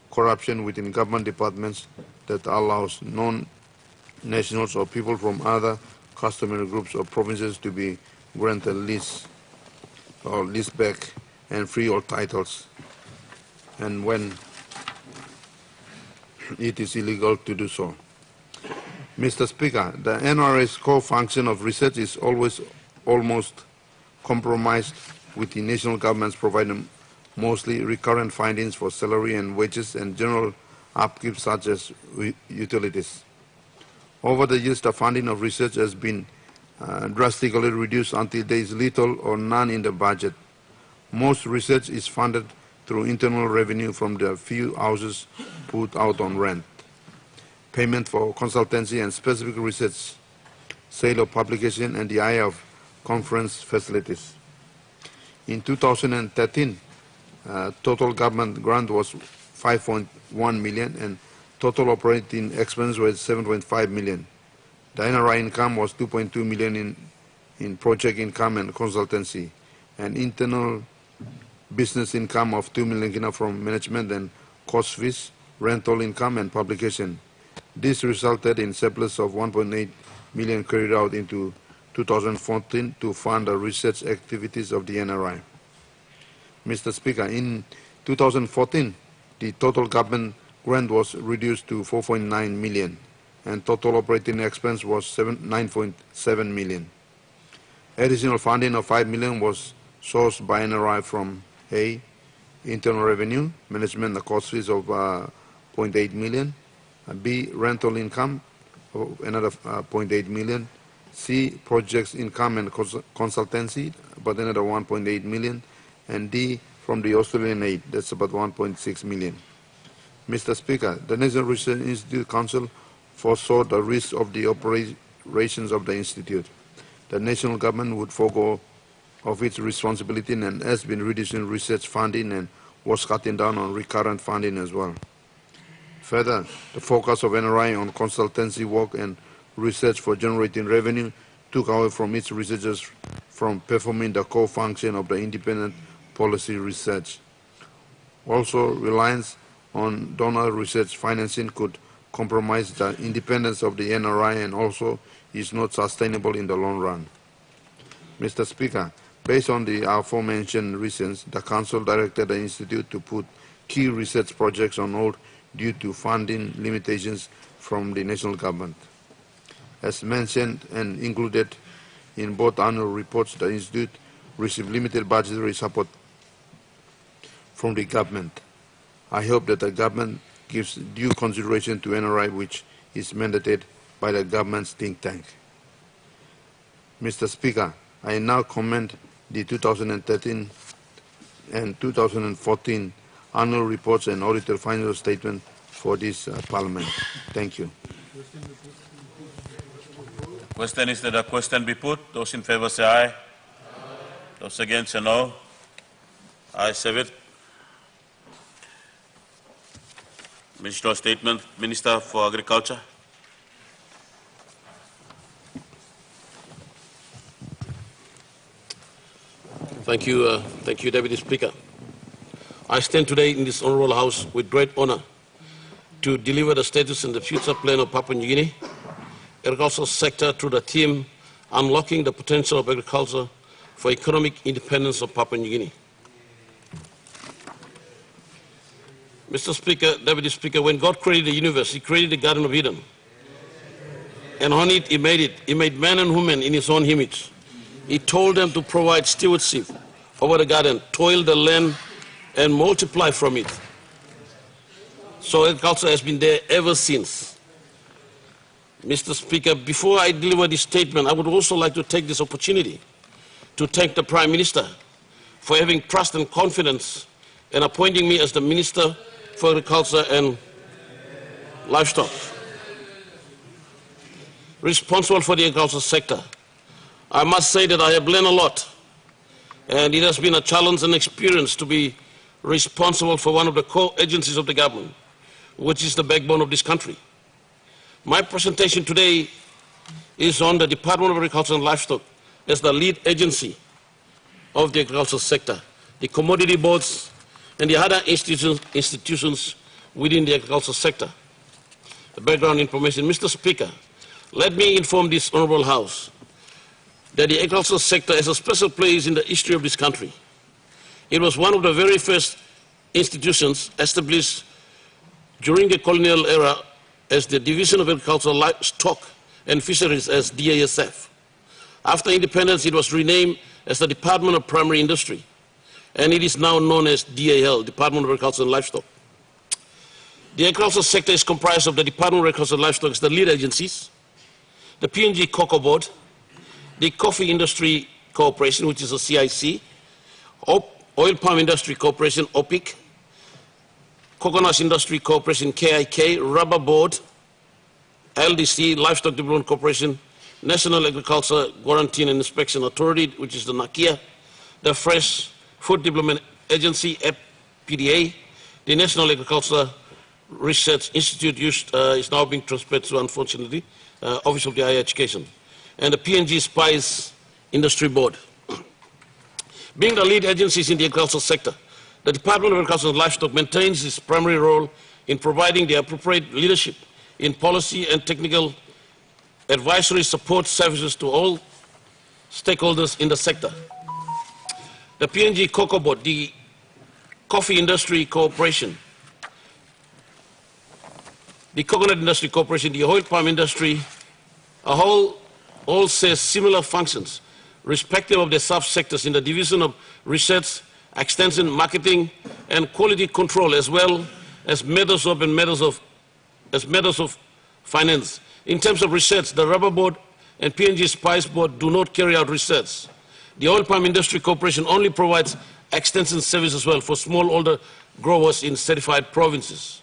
corruption within government departments that allows non-nationals or people from other customary groups or provinces to be granted lease or lease back and freehold titles, and when it is illegal to do so. Mr. Speaker, the NRA's core function of research is almost compromised, with the national governments providing mostly recurrent findings for salary and wages and general upkeep such as utilities. Over the years, the funding of research has been drastically reduced until there is little or none in the budget. Most research is funded through internal revenue from the few houses put out on rent, payment for consultancy and specific research, sale of publication, and the hire of conference facilities. In 2013, total government grant was 5.1 million and total operating expense was 7.5 million. The NRI income was 2.2 million in project income and consultancy, and internal business income of 2 million kina from management and cost fees, rental income, and publication. This resulted in surplus of 1.8 million carried out into 2014 to fund the research activities of the NRI. Mr. Speaker, in 2014, the total government grant was reduced to 4.9 million and total operating expense was 9.7 million. Additional funding of 5 million was sourced by NRI from A, internal revenue, management and cost fees of 0.8 million, B, rental income of another 0.8 million, C, projects income and consultancy, about another 1.8 million, and D, from the Australian aid, that's about 1.6 million. Mr. Speaker, the National Research Institute Council foresaw the risk of the operations of the Institute. The national government would forego of its responsibility and has been reducing research funding and was cutting down on recurrent funding as well. Further, the focus of NRI on consultancy work and research for generating revenue took away from its researchers from performing the core function of the independent policy research. Also, reliance on donor research financing could compromise the independence of the NRI and also is not sustainable in the long run. Mr. Speaker, based on the aforementioned reasons, the Council directed the Institute to put key research projects on hold due to funding limitations from the national government. As mentioned and included in both annual reports, the Institute received limited budgetary support from the government. I hope that the government gives due consideration to NRI, which is mandated by the government's think tank. Mr. Speaker, I now commend the 2013 and 2014 annual reports and auditor financial statement for this Parliament. Thank you. Question is that a question be put. Those in favor say aye. Aye. Those against say no. Ayes have it. Ministerial statement, Minister for Agriculture. Thank you, Deputy Speaker. I stand today in this Honourable House with great honour to deliver the status and the future plan of Papua New Guinea agricultural sector through the theme Unlocking the Potential of Agriculture for Economic Independence of Papua New Guinea. Mr. Speaker, Deputy Speaker, when God created the universe, He created the Garden of Eden. And on it, He made man and woman in His own image. He told them to provide stewardship over the garden, toil the land, and multiply from it. So agriculture has been there ever since. Mr. Speaker, before I deliver this statement, I would also like to take this opportunity to thank the Prime Minister for having trust and confidence in appointing me as the Minister for Agriculture and Livestock, responsible for the agricultural sector. I must say that I have learned a lot, and it has been a challenge and experience to be responsible for one of the core agencies of the government, which is the backbone of this country. My presentation today is on the Department of Agriculture and Livestock as the lead agency of the agricultural sector, the commodity boards, and the other institutions within the agricultural sector. The background information. Mr. Speaker, let me inform this Honourable House that the agricultural sector has a special place in the history of this country. It was one of the very first institutions established during the colonial era as the Division of Agricultural Livestock and Fisheries as DASF. After independence, it was renamed as the Department of Primary Industry, and it is now known as DAL, Department of Agriculture and Livestock. The agricultural sector is comprised of the Department of Agriculture and Livestock as the lead agencies, the PNG Cocoa Board, the Coffee Industry Corporation, which is a CIC, Oil Palm Industry Corporation, OPIC, Coconut Industry Corporation, KIK, Rubber Board, LDC, Livestock Development Corporation, National Agriculture Quarantine and Inspection Authority, which is the NACIA, the Fresh Food Development Agency, PDA, the National Agriculture Research Institute is now being transferred to, unfortunately, Office of the Higher Education, and the PNG Spice Industry Board. Being the lead agencies in the agricultural sector, the Department of Agriculture and Livestock maintains its primary role in providing the appropriate leadership in policy and technical advisory support services to all stakeholders in the sector. The PNG Cocoa Board, the Coffee Industry Corporation, the Coconut Industry Corporation, the Oil Palm Industry, all share similar functions, respective of their subsectors in the division of research, extension, marketing, and quality control, as well as matters of finance. In terms of research, the Rubber Board and PNG Spice Board do not carry out research. The Oil Palm Industry Corporation only provides extension service as well for smallholder growers in certified provinces.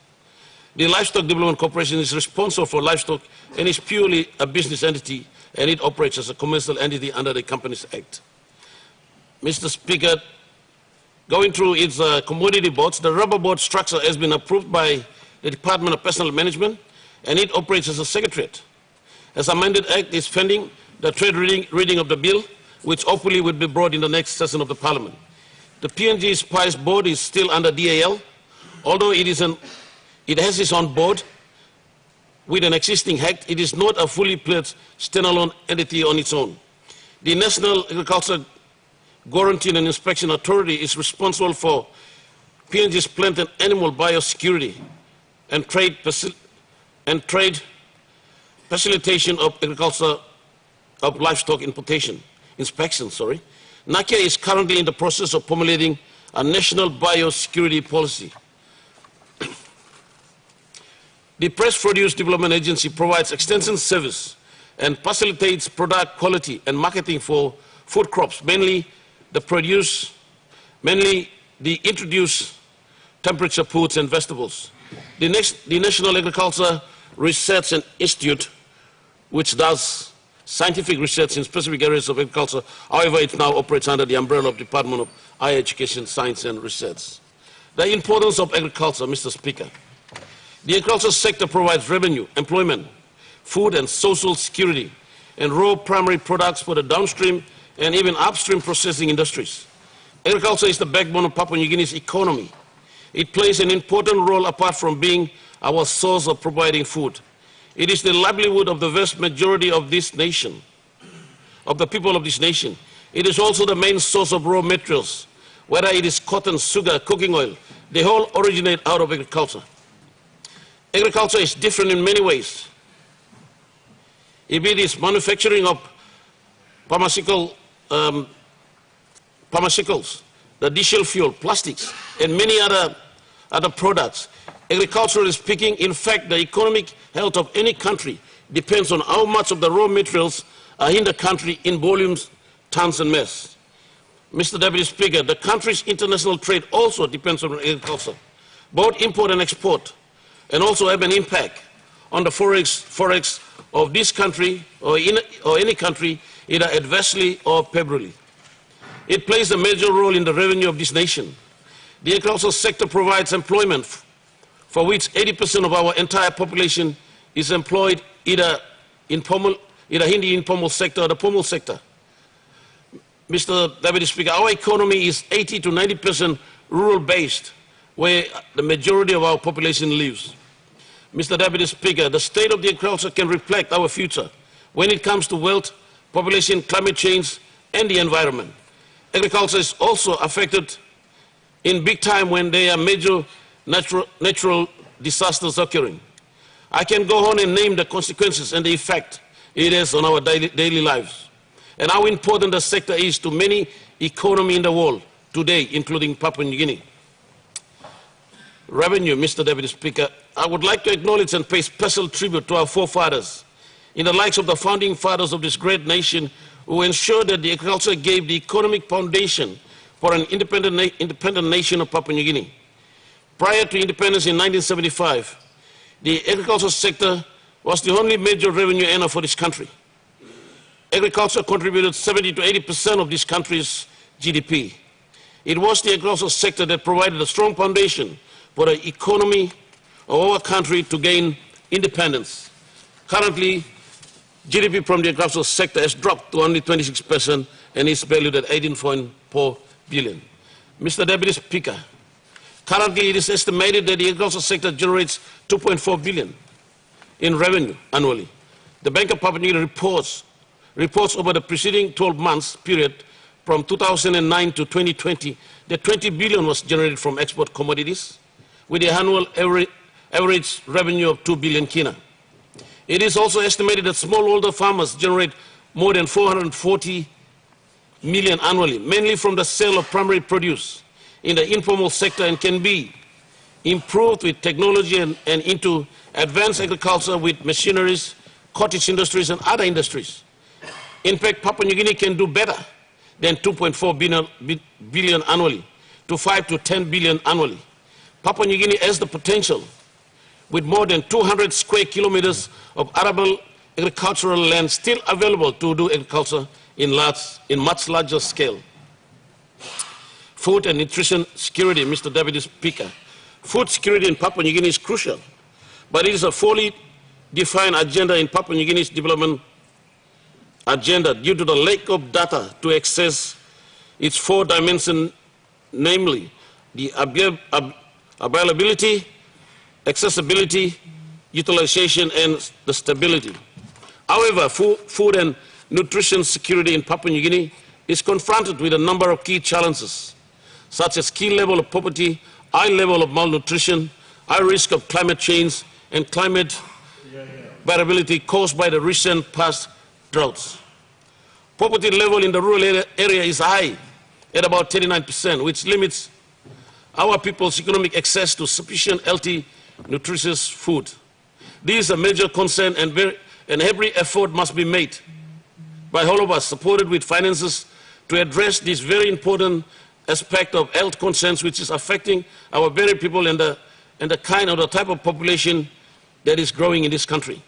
The Livestock Development Corporation is responsible for livestock and is purely a business entity, and it operates as a commercial entity under the Companies Act. Mr. Speaker, going through its commodity boards, the Rubber Board structure has been approved by the Department of Personnel Management, and it operates as a secretariat. As amended Act is pending the third reading of the bill, which hopefully will be brought in the next session of the Parliament. The PNG Spice Board is still under DAL, although it has its own board with an existing act. It is not a fully fledged standalone entity on its own. The National Agriculture Quarantine and Inspection Authority is responsible for PNG's plant and animal biosecurity and trade facilitation of agriculture of livestock inspection. NACIA is currently in the process of formulating a national biosecurity policy. The Fresh Produce Development Agency provides extension service and facilitates product quality and marketing for food crops, mainly the introduced temperature foods and vegetables. The National Agriculture Research and Institute, which does scientific research in specific areas of agriculture, however, it now operates under the umbrella of the Department of Higher Education, Science and Research. The importance of agriculture, Mr. Speaker. The agriculture sector provides revenue, employment, food and social security, and raw primary products for the downstream and even upstream processing industries. Agriculture is the backbone of Papua New Guinea's economy. It plays an important role apart from being our source of providing food. It is the livelihood of the vast majority of this nation, of the people of this nation. It is also the main source of raw materials, whether it is cotton, sugar, cooking oil. They all originate out of agriculture. Agriculture is different in many ways. If it is manufacturing of pharmaceuticals, the diesel fuel, plastics, and many other products, agriculturally speaking, in fact, the economic health of any country depends on how much of the raw materials are in the country in volumes, tons, and mass. Mr. Deputy Speaker, the country's international trade also depends on agriculture, both import and export, and also have an impact on the forex of this country or any country, either adversely or favorably. It plays a major role in the revenue of this nation. The agricultural sector provides employment for which 80% of our entire population is employed either in the informal sector or the formal sector. Mr. Deputy Speaker, our economy is 80 to 90% rural-based, where the majority of our population lives. Mr. Deputy Speaker, the state of the agriculture can reflect our future when it comes to wealth, population, climate change, and the environment. Agriculture is also affected in big time when there are major natural disasters occurring. I can go on and name the consequences and the effect it has on our daily lives, and how important the sector is to many economies in the world today, including Papua New Guinea. Revenue, Mr. Deputy Speaker, I would like to acknowledge and pay special tribute to our forefathers, in the likes of the founding fathers of this great nation, who ensured that the agriculture gave the economic foundation for an independent nation of Papua New Guinea. Prior to independence in 1975, the agricultural sector was the only major revenue earner for this country. Agriculture contributed 70 to 80% of this country's GDP. It was the agricultural sector that provided a strong foundation for the economy of our country to gain independence. Currently, GDP from the agricultural sector has dropped to only 26% and is valued at 18.4 billion. Mr. Deputy Speaker, currently it is estimated that the agricultural sector generates 2.4 billion in revenue annually. The Bank of Papua New Guinea reports over the preceding 12 months period from 2009 to 2020 that 20 billion was generated from export commodities, with the annual average revenue of 2 billion kina. It is also estimated that smallholder farmers generate more than 440 million annually, mainly from the sale of primary produce in the informal sector, and can be improved with technology and into advanced agriculture with machineries, cottage industries, and other industries. In fact, Papua New Guinea can do better than 2.4 billion annually to 5 to 10 billion annually. Papua New Guinea has the potential, with more than 200 square kilometers of arable agricultural land still available, to do agriculture in much larger scale. Food and nutrition security, Mr. Deputy Speaker. Food security in Papua New Guinea is crucial, but it is a fully defined agenda in Papua New Guinea's development agenda due to the lack of data to access its 4 dimensions, namely the availability, accessibility, utilization, and the stability. However, food and nutrition security in Papua New Guinea is confronted with a number of key challenges, such as key level of poverty, high level of malnutrition, high risk of climate change, and climate variability caused by the recent past droughts. Poverty level in the rural area is high, at about 39%, which limits our people's economic access to sufficient, healthy, nutritious food. This is a major concern, and every effort must be made by all of us, supported with finances, to address this very important aspect of health concerns, which is affecting our very people and the kind of the type of population that is growing in this country.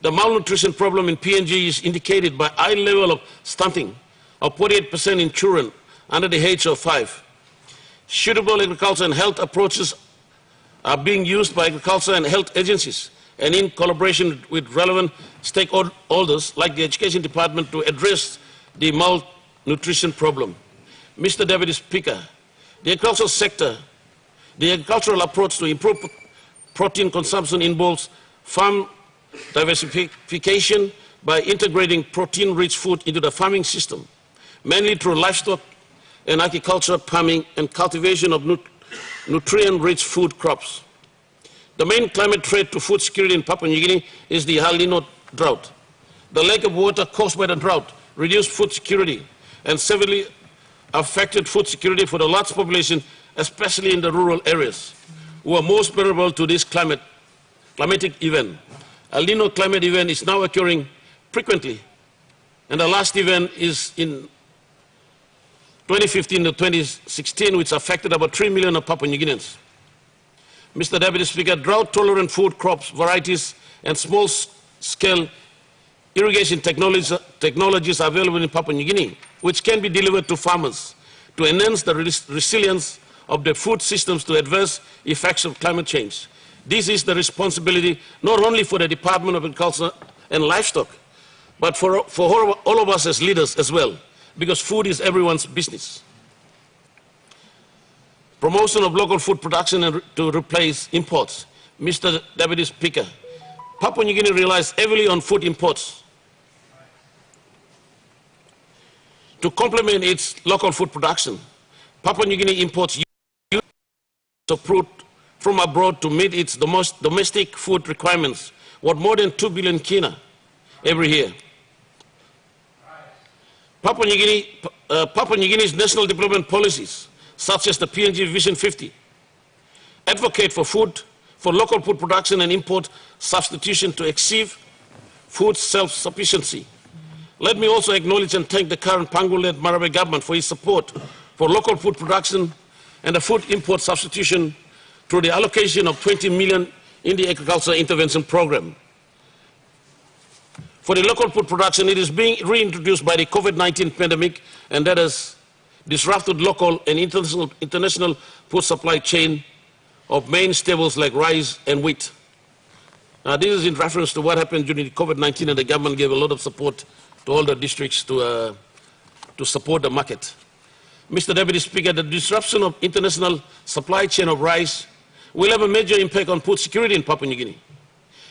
The malnutrition problem in PNG is indicated by high level of stunting of 48% in children under the age of 5. Suitable agriculture and health approaches are being used by agriculture and health agencies, and in collaboration with relevant stakeholders like the Education Department, to address the malnutrition problem. Mr. Deputy Speaker, the agricultural sector, the agricultural approach to improve protein consumption involves farm diversification by integrating protein-rich food into the farming system, mainly through livestock and agriculture farming and cultivation of nutrient-rich food crops. The main climate threat to food security in Papua New Guinea is the El Nino drought. The lack of water caused by the drought reduced food security and severely affected food security for the large population, especially in the rural areas, who are most vulnerable to this climatic event. El Nino climate event is now occurring frequently, and the last event is in 2015 to 2016, which affected about 3 million of Papua New Guineans. Mr. Deputy Speaker, drought-tolerant food crops, varieties, and small-scale irrigation technologies are available in Papua New Guinea, which can be delivered to farmers to enhance the resilience of the food systems to adverse effects of climate change. This is the responsibility not only for the Department of Agriculture and Livestock, but for all of us as leaders as well, because food is everyone's business. Promotion of local food production and to replace imports. Mr. Deputy Speaker, Papua New Guinea relies heavily on food imports. To complement its local food production, Papua New Guinea imports of fruit from abroad to meet its domestic food requirements, worth more than 2 billion kina every year. Papua New Guinea's national development policies, such as the PNG Vision 50, advocate for local food production and import substitution to achieve food self-sufficiency. Let me also acknowledge and thank the current Pangu-led Marabe government for its support for local food production and the food import substitution through the allocation of 20 million in the Agricultural Intervention Program. For the local food production, it is being reintroduced by the COVID-19 pandemic, and that has disrupted local and international food supply chain of main staples like rice and wheat. Now, this is in reference to what happened during the COVID-19, and the government gave a lot of support to all the districts to support the market. Mr. Deputy Speaker, the disruption of international supply chain of rice will have a major impact on food security in Papua New Guinea.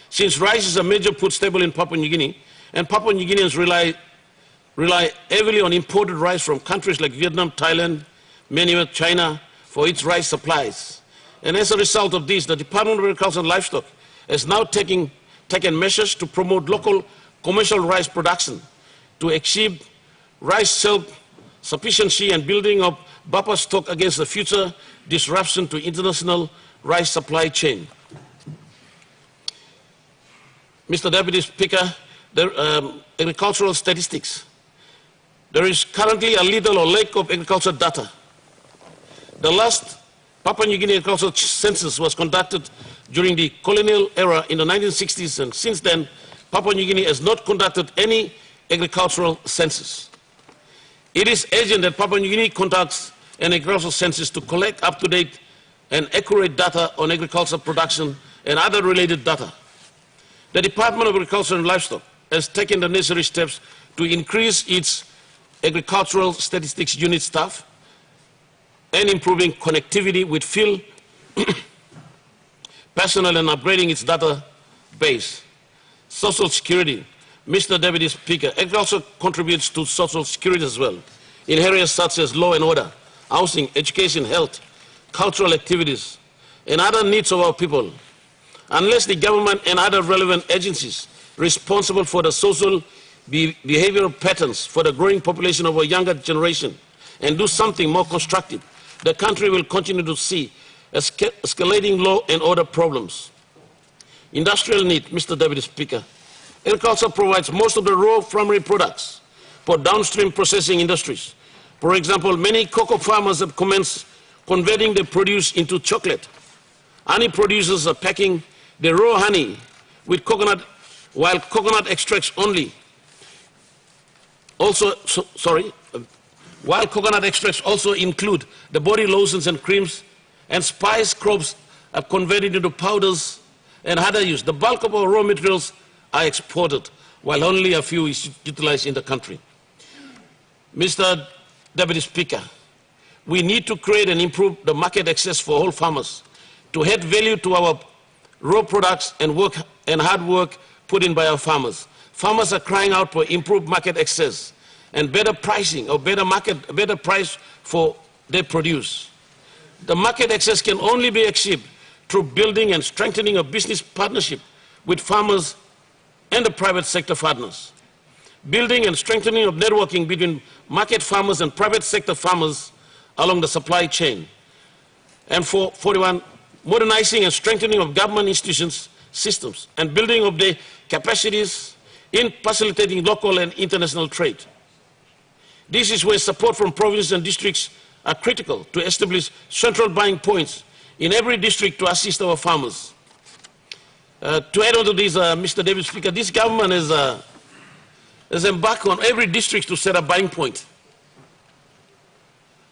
Since rice is a major food staple in Papua New Guinea, and Papua New Guineans rely heavily on imported rice from countries like Vietnam, Thailand, Myanmar, China for its rice supplies. And as a result of this, the Department of Agriculture and Livestock is now taken measures to promote local commercial rice production to achieve rice self-sufficiency and building of buffer stock against the future disruption to international rice supply chain. Mr. Deputy Speaker, agricultural statistics. There is currently a little or lack of agricultural data. The last Papua New Guinea agricultural census was conducted during the colonial era in the 1960s, and since then, Papua New Guinea has not conducted any agricultural census. It is urgent that Papua New Guinea conducts an agricultural census to collect up-to-date and accurate data on agricultural production and other related data. The Department of Agriculture and Livestock has taken the necessary steps to increase its agricultural statistics unit staff and improving connectivity with field personnel and upgrading its database. Social security. Mr. Deputy Speaker, agriculture contributes to social security as well in areas such as law and order, housing, education, health, cultural activities, and other needs of our people. Unless the government and other relevant agencies responsible for the social behavioral patterns for the growing population of our younger generation and do something more constructive, the country will continue to see escalating law and order problems. Industrial need, Mr. Deputy Speaker. Agriculture provides most of the raw primary products for downstream processing industries. For example, many cocoa farmers have commenced converting their produce into chocolate. Honey producers are packing the raw honey with coconut, while coconut extracts also include the body lotions and creams, and spice crops are converted into powders and other use. The bulk of our raw materials are exported, while only a few is utilized in the country. Mr. Deputy Speaker, we need to create and improve the market access for all farmers to add value to our raw products and hard work put in by our farmers. Farmers are crying out for improved market access and better pricing or better price for their produce. The market access can only be achieved through building and strengthening a business partnership with farmers and the private sector partners. Building and strengthening of networking between market farmers and private sector farmers along the supply chain. And for 41, modernizing and strengthening of government institutions, systems, and building of the capacities in facilitating local and international trade. This is where support from provinces and districts are critical to establish central buying points in every district to assist our farmers. To add on to this, Mr. Deputy Speaker, this government has embarked on every district to set a buying point.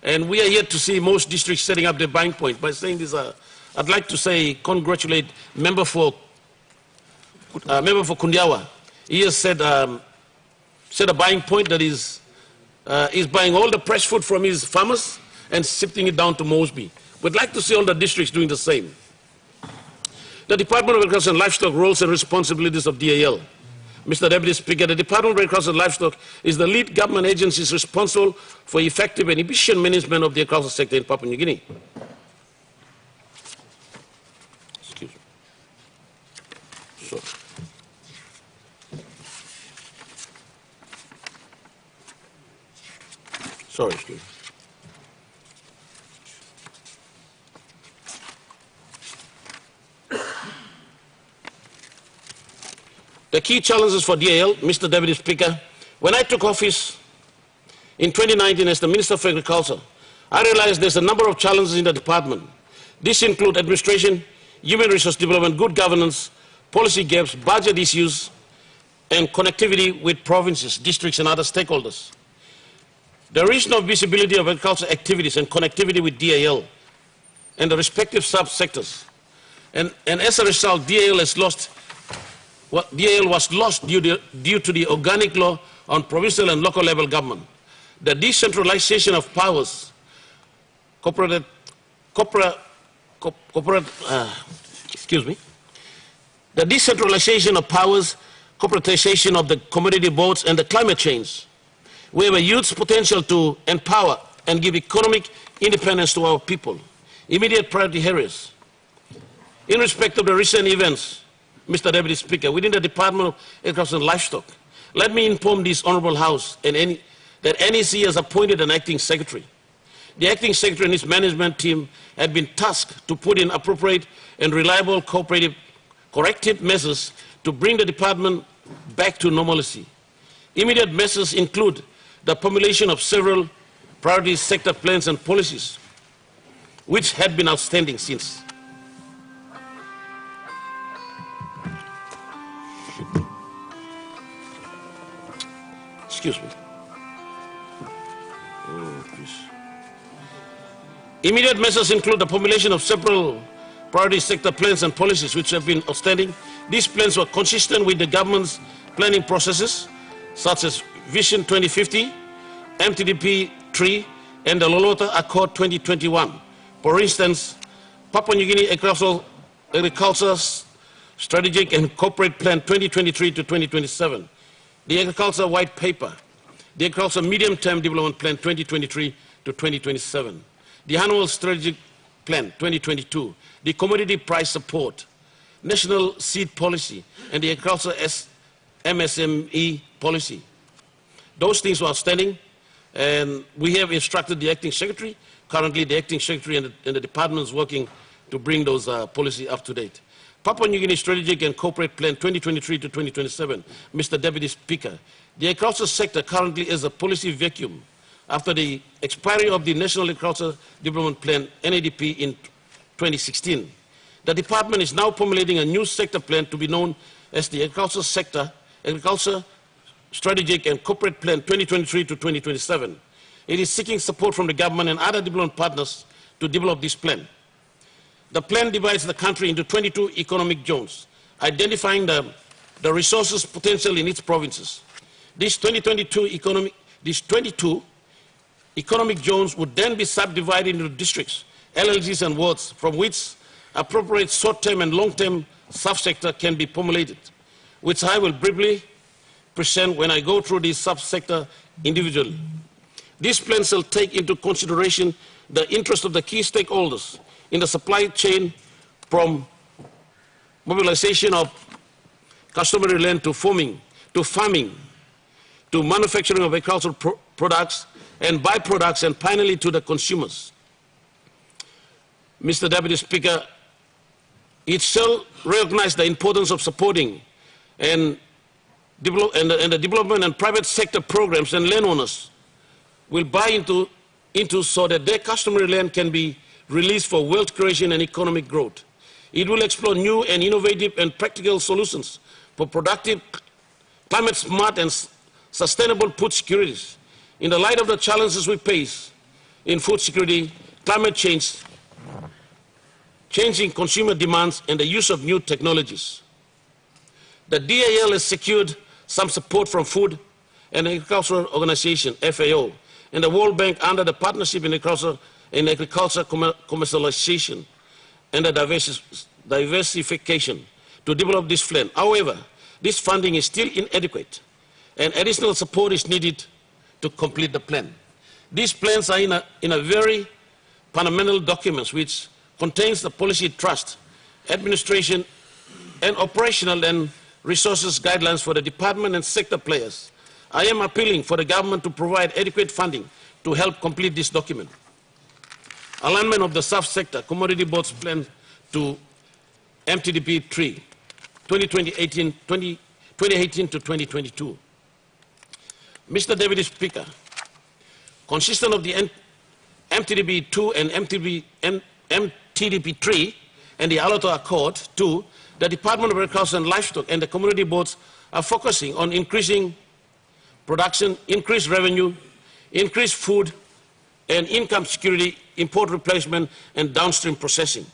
And we are yet to see most districts setting up their buying point. By saying this, I'd like to congratulate member for Kundiawa. He has set a buying point that is buying all the fresh food from his farmers and sifting it down to Mosby. We'd like to see all the districts doing the same. The Department of Agriculture and Livestock roles and responsibilities of DAL. Mr. Deputy Speaker, the Department of Agriculture and Livestock is the lead government agency responsible for effective and efficient management of the agricultural sector in Papua New Guinea. Sorry, excuse me. The key challenges for DAL, Mr. Deputy Speaker, when I took office in 2019 as the Minister for Agriculture, I realized there's a number of challenges in the department. These include administration, human resource development, good governance, policy gaps, budget issues, and connectivity with provinces, districts, and other stakeholders. There is no visibility of agricultural activities and connectivity with DAL and the respective subsectors. And as a result, DAL was lost due to the organic law on provincial and local level government. The decentralization of powers, the decentralization of powers, corporatization of the commodity boards, and the climate change. We have a huge potential to empower and give economic independence to our people. Immediate priority areas. In respect of the recent events, Mr. Deputy Speaker, within the Department of Agriculture and Livestock, let me inform this Honourable House that NEC has appointed an acting secretary. The acting secretary and his management team had been tasked to put in appropriate and reliable corrective measures to bring the department back to normalcy. Immediate measures include the formulation of several priority sector plans and policies, which had been outstanding since. Excuse me. Oh, please. Immediate measures include the formulation of several priority sector plans and policies which have been outstanding. These plans were consistent with the government's planning processes, such as Vision 2050, MTDP 3, and the Lolota Accord 2021. For instance, Papua New Guinea Agriculture Strategic and Corporate Plan 2023 to 2027, the Agriculture White Paper, the Agriculture Medium-Term Development Plan 2023 to 2027, the Annual Strategic Plan 2022, the Commodity Price Support, National Seed Policy, and the Agriculture MSME Policy. Those things were outstanding, and we have instructed the Acting Secretary. Currently, the Acting Secretary and the Department is working to bring those policies up to date. Papua New Guinea Strategic and Corporate Plan 2023 to 2027, Mr. Deputy Speaker, the agriculture sector currently is a policy vacuum after the expiry of the National Agriculture Development Plan, NADP, in 2016. The department is now formulating a new sector plan to be known as the Agriculture Strategic and Corporate Plan 2023 to 2027. It is seeking support from the government and other development partners to develop this plan. The plan divides the country into 22 economic zones, identifying the resources potential in its provinces. These 22 economic zones would then be subdivided into districts, LLGs, and wards, from which appropriate short-term and long-term subsector can be formulated, which I will briefly present when I go through this subsector individually. These plans will take into consideration the interest of the key stakeholders in the supply chain, from mobilization of customary land to farming, to manufacturing of agricultural products and byproducts, and finally to the consumers. Mr. Deputy Speaker, it shall recognize the importance of supporting the development and private sector programs and landowners will buy into so that their customary land can be released for wealth creation and economic growth. It will explore new and innovative and practical solutions for productive, climate-smart and sustainable food securities. In the light of the challenges we face in food security, climate change, changing consumer demands, and the use of new technologies, the DAL has secured some support from Food and Agricultural Organization, FAO, and the World Bank under the Partnership in Agriculture Commercialization and the Diversification to develop this plan. However, this funding is still inadequate, and additional support is needed to complete the plan. These plans are in a very fundamental document which contains the policy trust, administration, and operational and resources guidelines for the department and sector players. I am appealing for the government to provide adequate funding to help complete this document. Alignment of the sub-sector commodity boards plan to MTDP 3, 2018 to 2022. Mr. Deputy Speaker, consistent of the MTDP 2 and MTDP 3 and the Aloto Accord 2, the Department of Agriculture and Livestock and the community boards are focusing on increasing production, increased revenue, increased food and income security, import replacement, and downstream processing.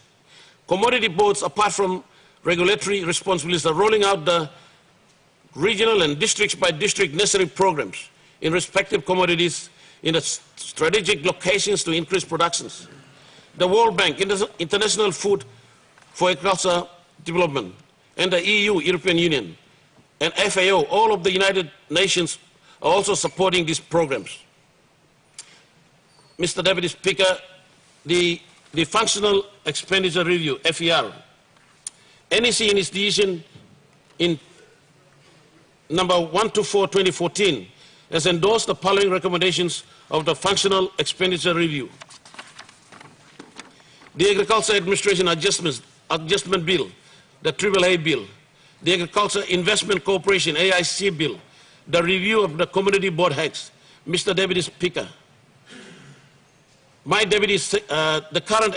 Commodity boards, apart from regulatory responsibilities, are rolling out the regional and district-by-district necessary programs in respective commodities in the strategic locations to increase productions. The World Bank, International Food for Agriculture Development, and the EU, European Union, and FAO, all of the United Nations, are also supporting these programs. Mr. Deputy Speaker, the Functional Expenditure Review, FER, NEC in its decision in number 124/2014 has endorsed the following recommendations of the Functional Expenditure Review. The Agriculture Administration Adjustment Bill, the AAA Bill, the Agriculture Investment Corporation, AIC Bill, the review of the Commodity Board Acts. Mr. Deputy Speaker, my deputies, the current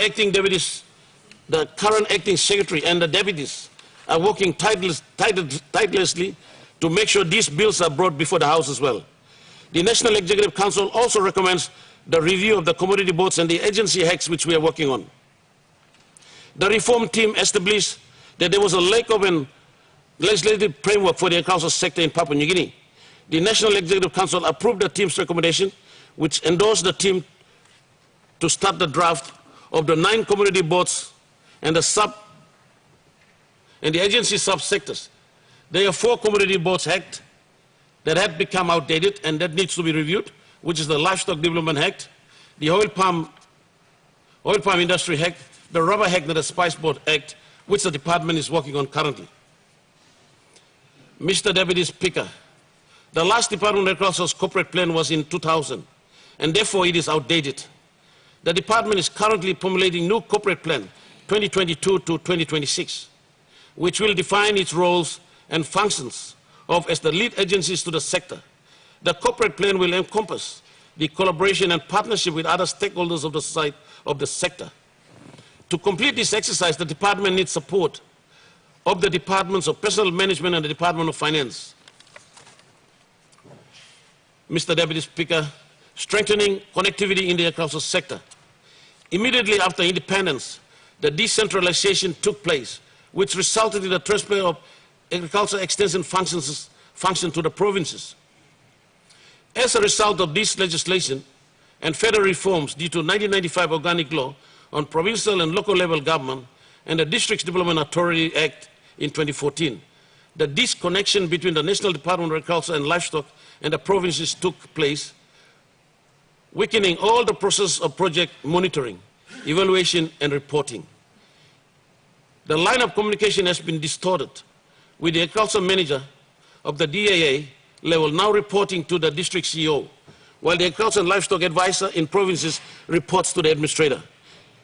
acting secretary and the deputies are working tirelessly to make sure these bills are brought before the House as well. The National Executive Council also recommends the review of the commodity boards and the agency acts which we are working on. The reform team established that there was a lack of a legislative framework for the agricultural sector in Papua New Guinea. The National Executive Council approved the team's recommendation, which endorsed the team to start the draft of the 9 commodity boards and the agency subsectors. There are 4 commodity boards act that had become outdated and that needs to be reviewed, which is the Livestock Development Act, the Oil Palm Industry Act, the Rubber Act, and the Spice Board Act, which the department is working on currently. Mr. Deputy Speaker, the last Department of Agriculture's corporate plan was in 2000, and therefore it is outdated. The department is currently formulating new corporate plan, 2022 to 2026, which will define its roles and functions as the lead agencies to the sector. The corporate plan will encompass the collaboration and partnership with other stakeholders of the sector. To complete this exercise, the department needs support of the departments of Personnel Management and the Department of Finance. Mr. Deputy Speaker, strengthening connectivity in the agricultural sector. Immediately after independence, the decentralization took place, which resulted in the transfer of agricultural extension function to the provinces. As a result of this legislation and federal reforms due to 1995 Organic Law on Provincial and Local Level Government and the Districts Development Authority Act in 2014, the disconnection between the National Department of Agriculture and Livestock and the provinces took place, weakening all the process of project monitoring, evaluation, and reporting. The line of communication has been distorted, with the agriculture manager of the DAA level now reporting to the district CEO, while the agriculture and livestock advisor in provinces reports to the administrator.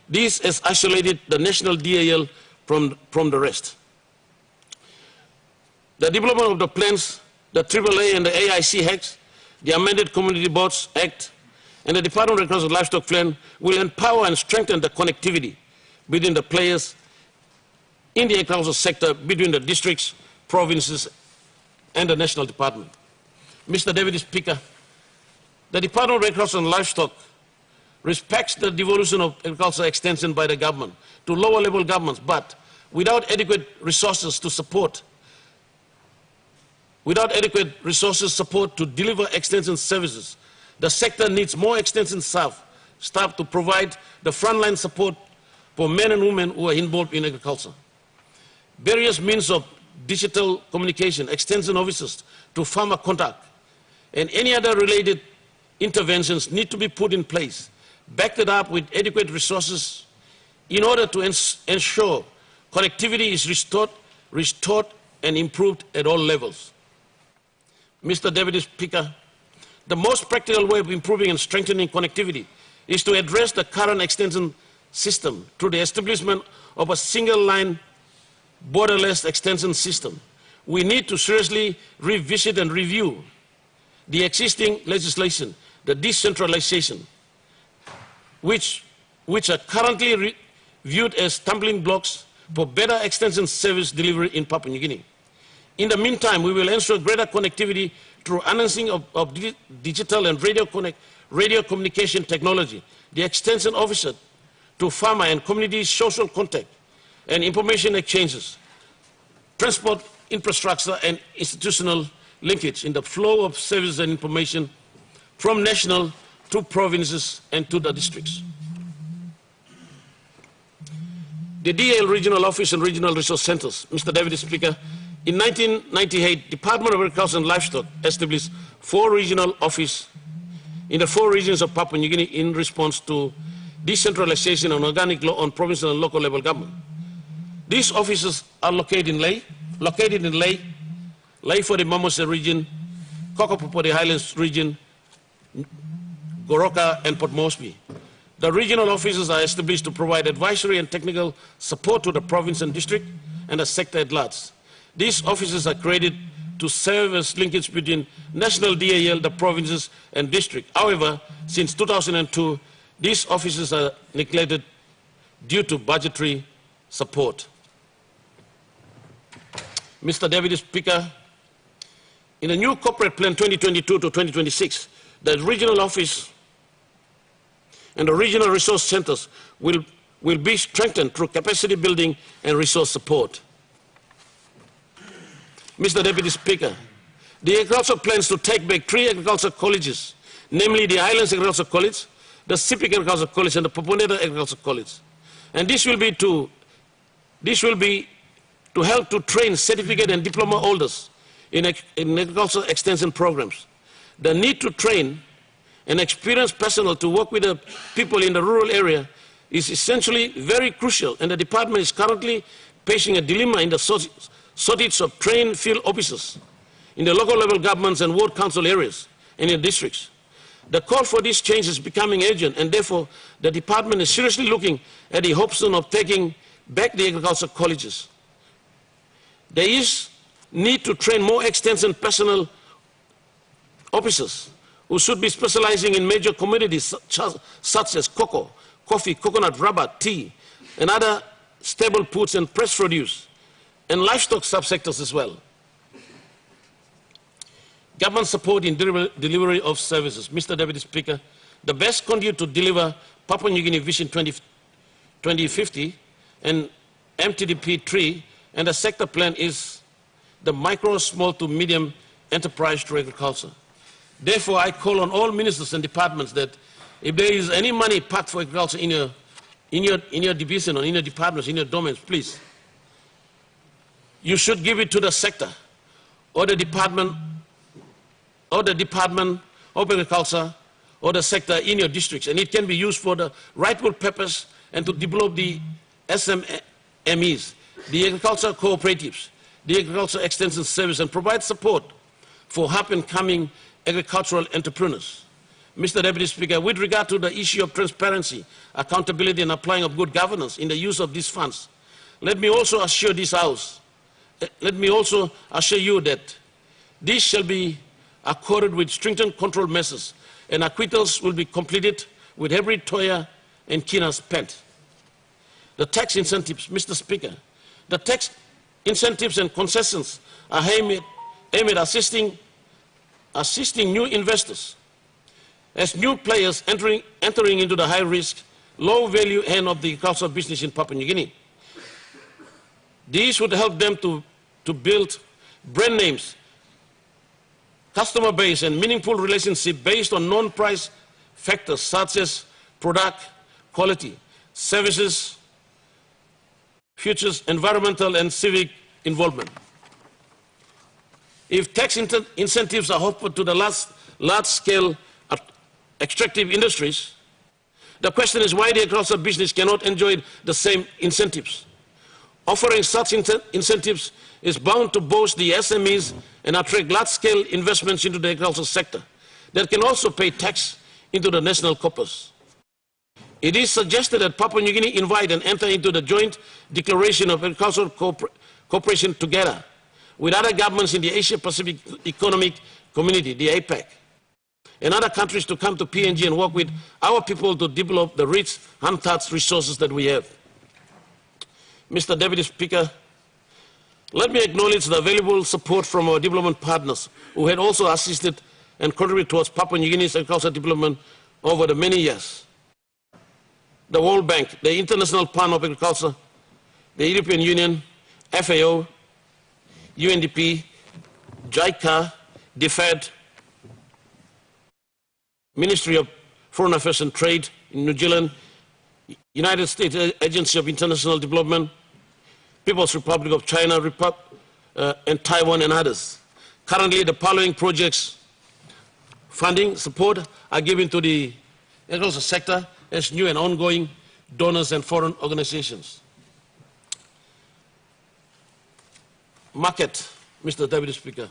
This has isolated the national DAL from the rest. The development of the plans, the AAA and the AIC Acts, the amended Community Boards Act, and the Department of Agriculture and Livestock Plan will empower and strengthen the connectivity between the players in the agricultural sector, between the districts, provinces, and the national department. Mr. Deputy Speaker, the Department of Agriculture and Livestock respects the devolution of agricultural extension by the government to lower level governments, but without adequate resources to deliver extension services, the sector needs more extension staff to provide the frontline support for men and women who are involved in agriculture. Various means of digital communication, extension officers to farmer contact, and any other related interventions need to be put in place, backed up with adequate resources in order to ensure connectivity is restored and improved at all levels. Mr. Deputy Speaker, the most practical way of improving and strengthening connectivity is to address the current extension system through the establishment of a single-line borderless extension system. We need to seriously revisit and review the existing legislation, the decentralization, which are currently viewed as stumbling blocks for better extension service delivery in Papua New Guinea. In the meantime, we will ensure greater connectivity through enhancing of digital and radio communication technology, the extension officer to farmer and community social contact and information exchanges, transport infrastructure and institutional linkage in the flow of services and information from national to provinces and to the districts. The DAL Regional Office and Regional Resource Centers, Mr. Deputy Speaker, in 1998, Department of Agriculture and Livestock established 4 regional offices in the 4 regions of Papua New Guinea in response to decentralization and organic law on provincial and local level government. These offices are located in Lae for the Mamose region, Kokopo for the Highlands region, Goroka and Port Moresby. The regional offices are established to provide advisory and technical support to the province and district and the sector at large. These offices are created to serve as linkage between national DAL, the provinces and district. However, since 2002, these offices are neglected due to budgetary support. Mr. Deputy Speaker, in the new corporate plan 2022 to 2026, the regional office and the regional resource centers will be strengthened through capacity building and resource support. Mr. Deputy Speaker, the agriculture plans to take back 3 agriculture colleges, namely the Highlands Agriculture College, the Sipik Agriculture College, and the Papua Agriculture College. And this will be to help to train certificate and diploma holders in agricultural extension programs. The need to train and experienced personnel to work with the people in the rural area is essentially very crucial, and the department is currently facing a dilemma in the shortage of trained field officers in the local level governments and ward council areas and in districts. The call for this change is becoming urgent, and therefore the department is seriously looking at the option of taking back the agriculture colleges. There is need to train more extension personnel officers who should be specializing in major commodities such as cocoa, coffee, coconut, rubber, tea, and other staple foods and fresh produce, and livestock subsectors as well. Government support in delivery of services. Mr. Deputy Speaker, the best conduit to deliver Papua New Guinea Vision 2050 and MTDP 3 and the sector plan is the micro, small to medium enterprise through agriculture. Therefore, I call on all ministers and departments that if there is any money packed for agriculture in your division or in your departments, in your domains, please, you should give it to the sector or the department of agriculture or the sector in your districts, and it can be used for the rightful purpose and to develop the SMEs, the agricultural cooperatives, the agricultural extension service, and provide support for up-and-coming agricultural entrepreneurs. Mr. Deputy Speaker, with regard to the issue of transparency, accountability, and applying of good governance in the use of these funds, let me also assure this House, let me also assure you that this shall be accorded with stringent control measures, and acquittals will be completed with every toya and kina spent. The tax incentives, Mr. Speaker, the tax incentives and concessions are aimed at assisting new investors as new players entering into the high-risk, low-value end of the agricultural business in Papua New Guinea. These would help them to build brand names, customer base, and meaningful relationship based on non-price factors such as product, quality, services, futures, environmental and civic involvement. If tax incentives are offered to the large-scale extractive industries, the question is why the agricultural business cannot enjoy the same incentives. Offering such incentives is bound to boost the SMEs and attract large-scale investments into the agricultural sector that can also pay tax into the national coffers. It is suggested that Papua New Guinea invite and enter into the joint declaration of agricultural cooperation together with other governments in the Asia-Pacific Economic Community, the APEC, and other countries to come to PNG and work with our people to develop the rich, untapped resources that we have. Mr. Deputy Speaker, let me acknowledge the valuable support from our development partners who had also assisted and contributed towards Papua New Guinea's agricultural development over the many years. The World Bank, the International Fund of Agriculture, the European Union, FAO, UNDP, JICA, DFED, Ministry of Foreign Affairs and Trade in New Zealand, United States Agency of International Development, People's Republic of China, and Taiwan and others. Currently, the following projects funding support are given to the agricultural sector as new and ongoing donors and foreign organizations. Market, Mr. Deputy Speaker.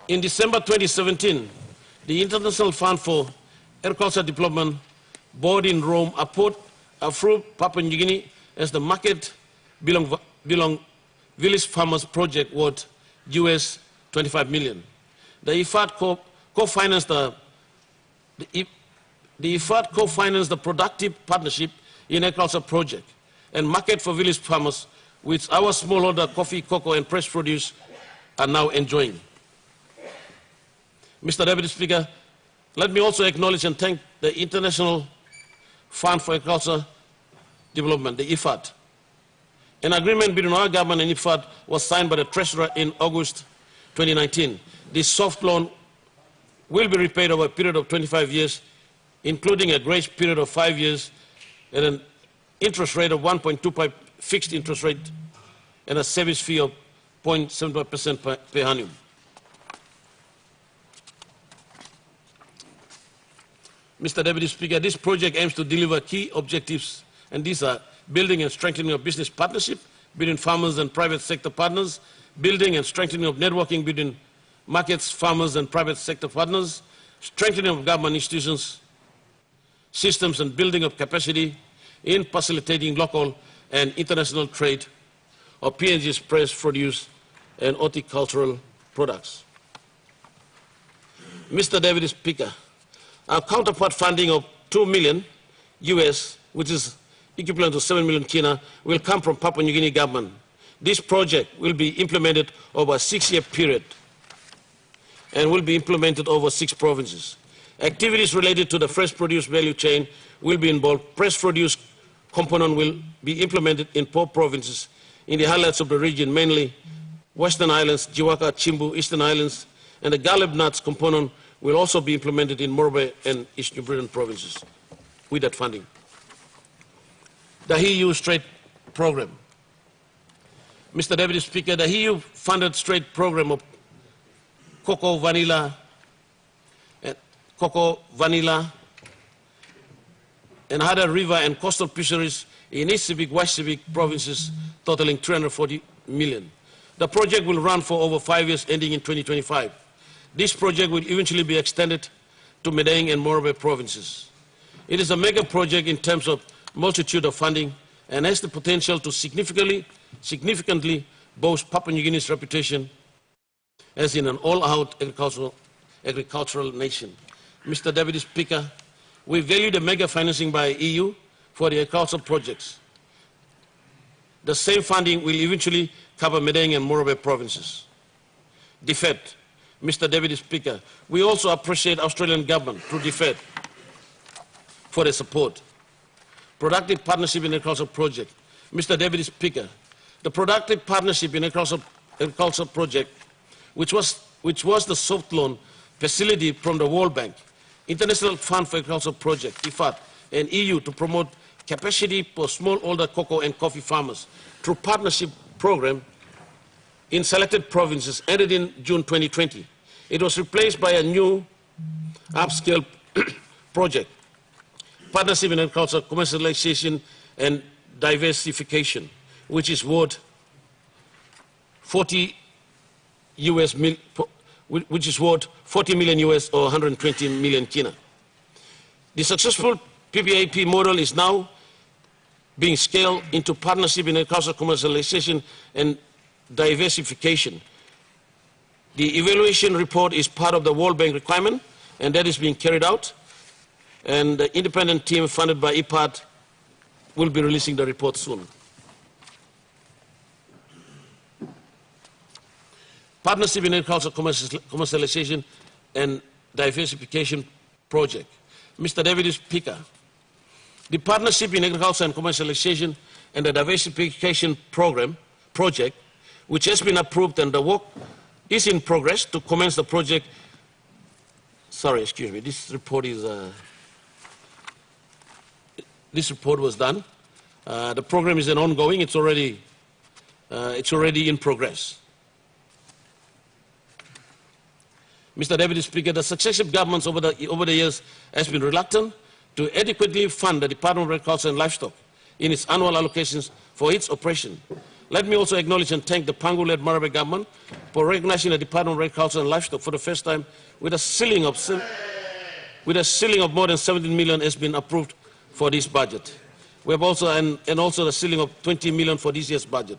In December 2017, the International Fund for Agricultural Development Board in Rome approved Papua New Guinea as the market belong village farmers project worth US $25 million. The IFAD co-financed the productive partnership in agriculture project and market for village farmers, which our smallholder coffee, cocoa, and fresh produce are now enjoying. Mr. Deputy Speaker, let me also acknowledge and thank the International Fund for Agriculture Development, the IFAD. An agreement between our government and IFAD was signed by the Treasurer in August 2019. This soft loan will be repaid over a period of 25 years, including a grace period of 5 years at an interest rate of 1.25 fixed interest rate and a service fee of 0.75% per annum. Mr. Deputy Speaker, this project aims to deliver key objectives, and these are building and strengthening of business partnership between farmers and private sector partners, building and strengthening of networking between markets, farmers, and private sector partners, strengthening of government institutions, systems, and building of capacity in facilitating local and international trade of PNG's fresh produce and horticultural products. Mr. Deputy Speaker, our counterpart funding of $2 million US, which is equivalent to 7 million kina, will come from Papua New Guinea government. This project will be implemented over a 6-year period and will be implemented over 6 provinces. Activities related to the fresh produce value chain will be involved. Fresh produce component will be implemented in 4 provinces in the highlights of the region, mainly Western Islands, Jiwaka, Chimbu, Eastern Islands, and the garlic nuts component will also be implemented in Morobe and East New Britain provinces with that funding. The EU Straight Program. Mr. Deputy Speaker, the EU-funded Straight Program of cocoa, vanilla, and other river and coastal fisheries in East Civic, West Civic provinces totaling 340 million. The project will run for over 5 years, ending in 2025. This project will eventually be extended to Medellin and Morobe provinces. It is a mega project in terms of multitude of funding and has the potential to significantly boost Papua New Guinea's reputation as in an all-out agricultural nation. Mr. Deputy Speaker, we value the mega financing by EU for the agricultural projects. The same funding will eventually cover Medellin and Morobe provinces. DFED. Mr. Deputy Speaker, we also appreciate Australian government through DFED for their support. Productive Partnership in Agricultural Project. Mr. Deputy Speaker, the Productive Partnership in Agricultural Project, which was the soft loan facility from the World Bank, International Fund for Agricultural Project, IFAD, and EU to promote capacity for smallholder cocoa and coffee farmers through partnership program in selected provinces ended in June 2020. It was replaced by a new upscale project, Partnership in Agriculture, Commercialization, and Diversification, which is worth 40 US which is worth 40 million US or 120 million kina. The successful PPAP model is now being scaled into partnership in agricultural commercialization and diversification. The evaluation report is part of the World Bank requirement, and that is being carried out. And the independent team funded by IPAD will be releasing the report soon. Partnership in agricultural commercialization and diversification project. Mr. Deputy Speaker, the Partnership in Agriculture and Commercialization and the Diversification project, which has been approved and the work is in progress to commence the project. Sorry, excuse me, this report is, this report was done. The program is ongoing, it's already in progress. Mr. Deputy Speaker, the successive governments over the years has been reluctant to adequately fund the Department of Agriculture and Livestock in its annual allocations for its operation. Let me also acknowledge and thank the Pangu-led Marabe government for recognizing the Department of Agriculture and Livestock for the first time with a ceiling of more than 17 million has been approved for this budget. We have also, and also the ceiling of 20 million for this year's budget.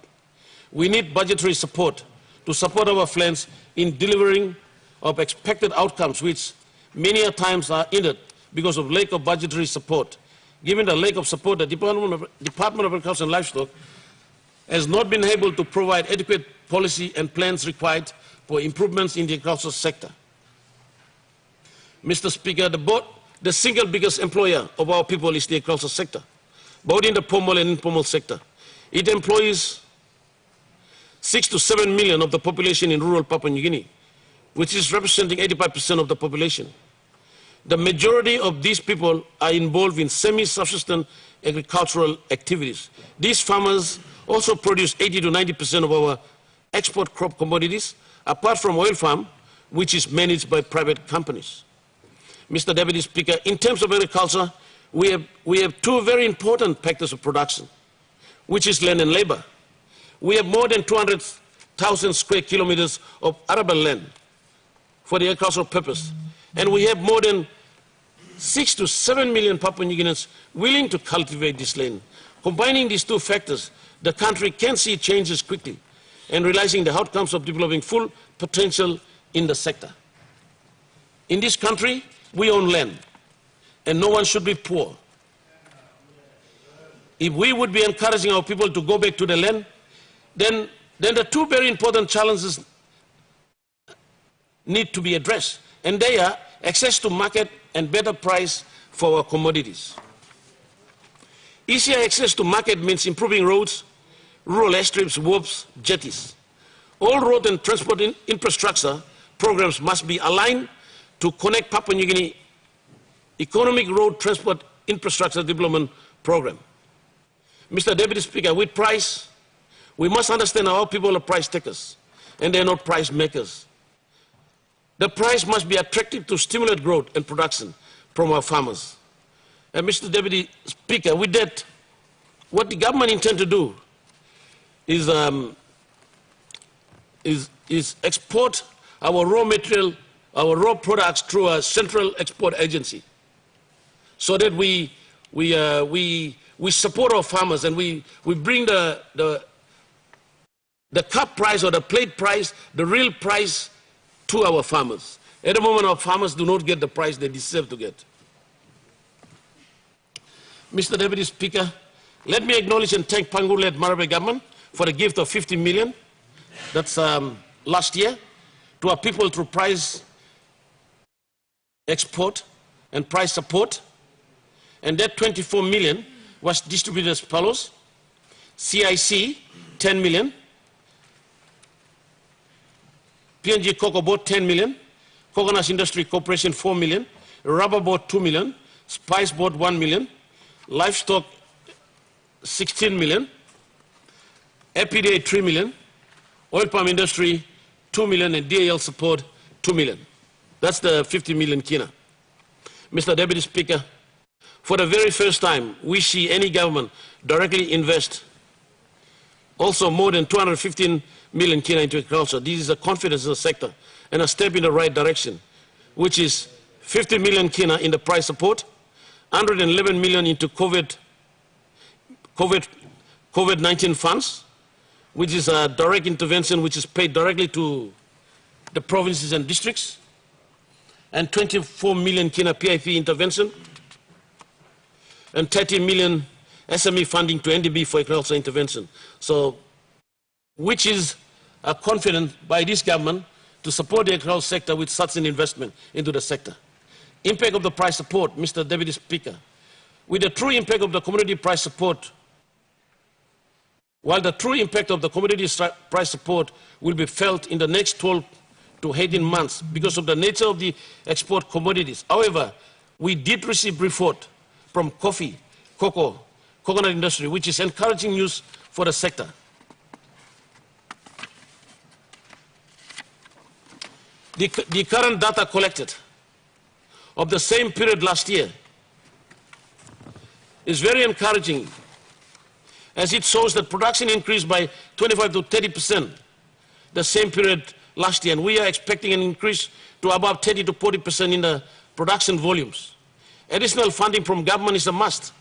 We need budgetary support to support our plans in delivering of expected outcomes, which many a times are hindered because of lack of budgetary support. Given the lack of support, the Department of Agriculture and Livestock has not been able to provide adequate policy and plans required for improvements in the agricultural sector. Mr. Speaker, the single biggest employer of our people is the agricultural sector, both in the formal and informal sector. It employs 6 to 7 million of the population in rural Papua New Guinea, which is representing 85% of the population. The majority of these people are involved in semi-subsistence agricultural activities. These farmers also produce 80 to 90% of our export crop commodities, apart from oil farm, which is managed by private companies. Mr. Deputy Speaker, in terms of agriculture, we have two very important factors of production, which is land and labor. We have more than 200,000 square kilometers of arable land for the agricultural purpose. And we have more than 6 to 7 million Papua New Guineans willing to cultivate this land. Combining these two factors, the country can see changes quickly and realizing the outcomes of developing full potential in the sector. In this country, we own land, and no one should be poor. If we would be encouraging our people to go back to the land, then the two very important challenges need to be addressed, and they are access to market and better price for our commodities. Easier access to market means improving roads, rural airstrips, wharves, jetties. All road and transport infrastructure programs must be aligned to connect Papua New Guinea Economic Road Transport Infrastructure Development Program. Mr. Deputy Speaker, with price, we must understand our people are price takers, and they're not price makers. The price must be attractive to stimulate growth and production from our farmers. And Mr. Deputy Speaker, with that, what the government intends to do is export our raw material, our raw products through a central export agency, so that we support our farmers and we bring the cup price or the plate price, the real price, to our farmers. At the moment, our farmers do not get the price they deserve to get. Mr. Deputy Speaker, let me acknowledge and thank Pangu-led Marabe government for the gift of 50 million, that's last year, to our people through price export and price support. And that 24 million was distributed as follows: CIC, 10 million, PNG Cocoa Board, 10 million, Coconut Industry Corporation, 4 million, Rubber Board, 2 million, Spice Board, 1 million, Livestock, 16 million, APDA, 3 million, Oil Palm Industry, 2 million, and DAL Support, 2 million. That's the 50 million kina. Mr. Deputy Speaker, for the very first time, we see any government directly invest also more than 215 million kina into agriculture. This is a confidence in the sector and a step in the right direction, which is 50 million kina in the price support, 111 million into COVID-19 funds, which is a direct intervention which is paid directly to the provinces and districts, and 24 million kina PIP intervention, and 30 million SME funding to NDB for agricultural intervention. So, which is confident by this government to support the agricultural sector with such an investment into the sector. Impact of the price support, Mr. Deputy Speaker. With the true impact of the commodity price support, while the true impact of the commodity price support will be felt in the next 12 to 18 months because of the nature of the export commodities. However, we did receive report from coffee, cocoa, coconut industry, which is encouraging news for the sector. The current data collected of the same period last year is very encouraging, as it shows that production increased by 25 to 30% the same period last year, and we are expecting an increase to about 30 to 40% in the production volumes. Additional funding from government is a must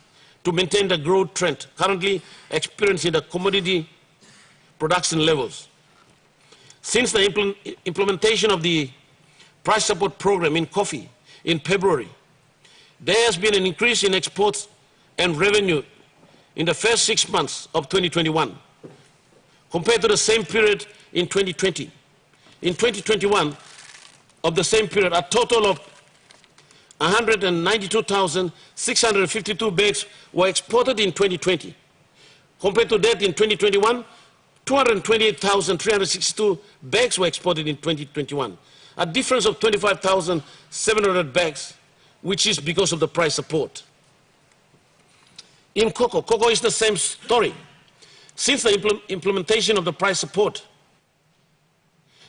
to maintain the growth trend currently experiencing the commodity production levels. Since the implementation of the price support program in coffee in February, there has been an increase in exports and revenue in the first 6 months of 2021 compared to the same period in 2020. In 2021, of the same period, a total of 192,652 bags were exported in 2020. Compared to that, in 2021, 228,362 bags were exported in 2021, a difference of 25,700 bags, which is because of the price support. In cocoa, cocoa is the same story. Since the implementation of the price support,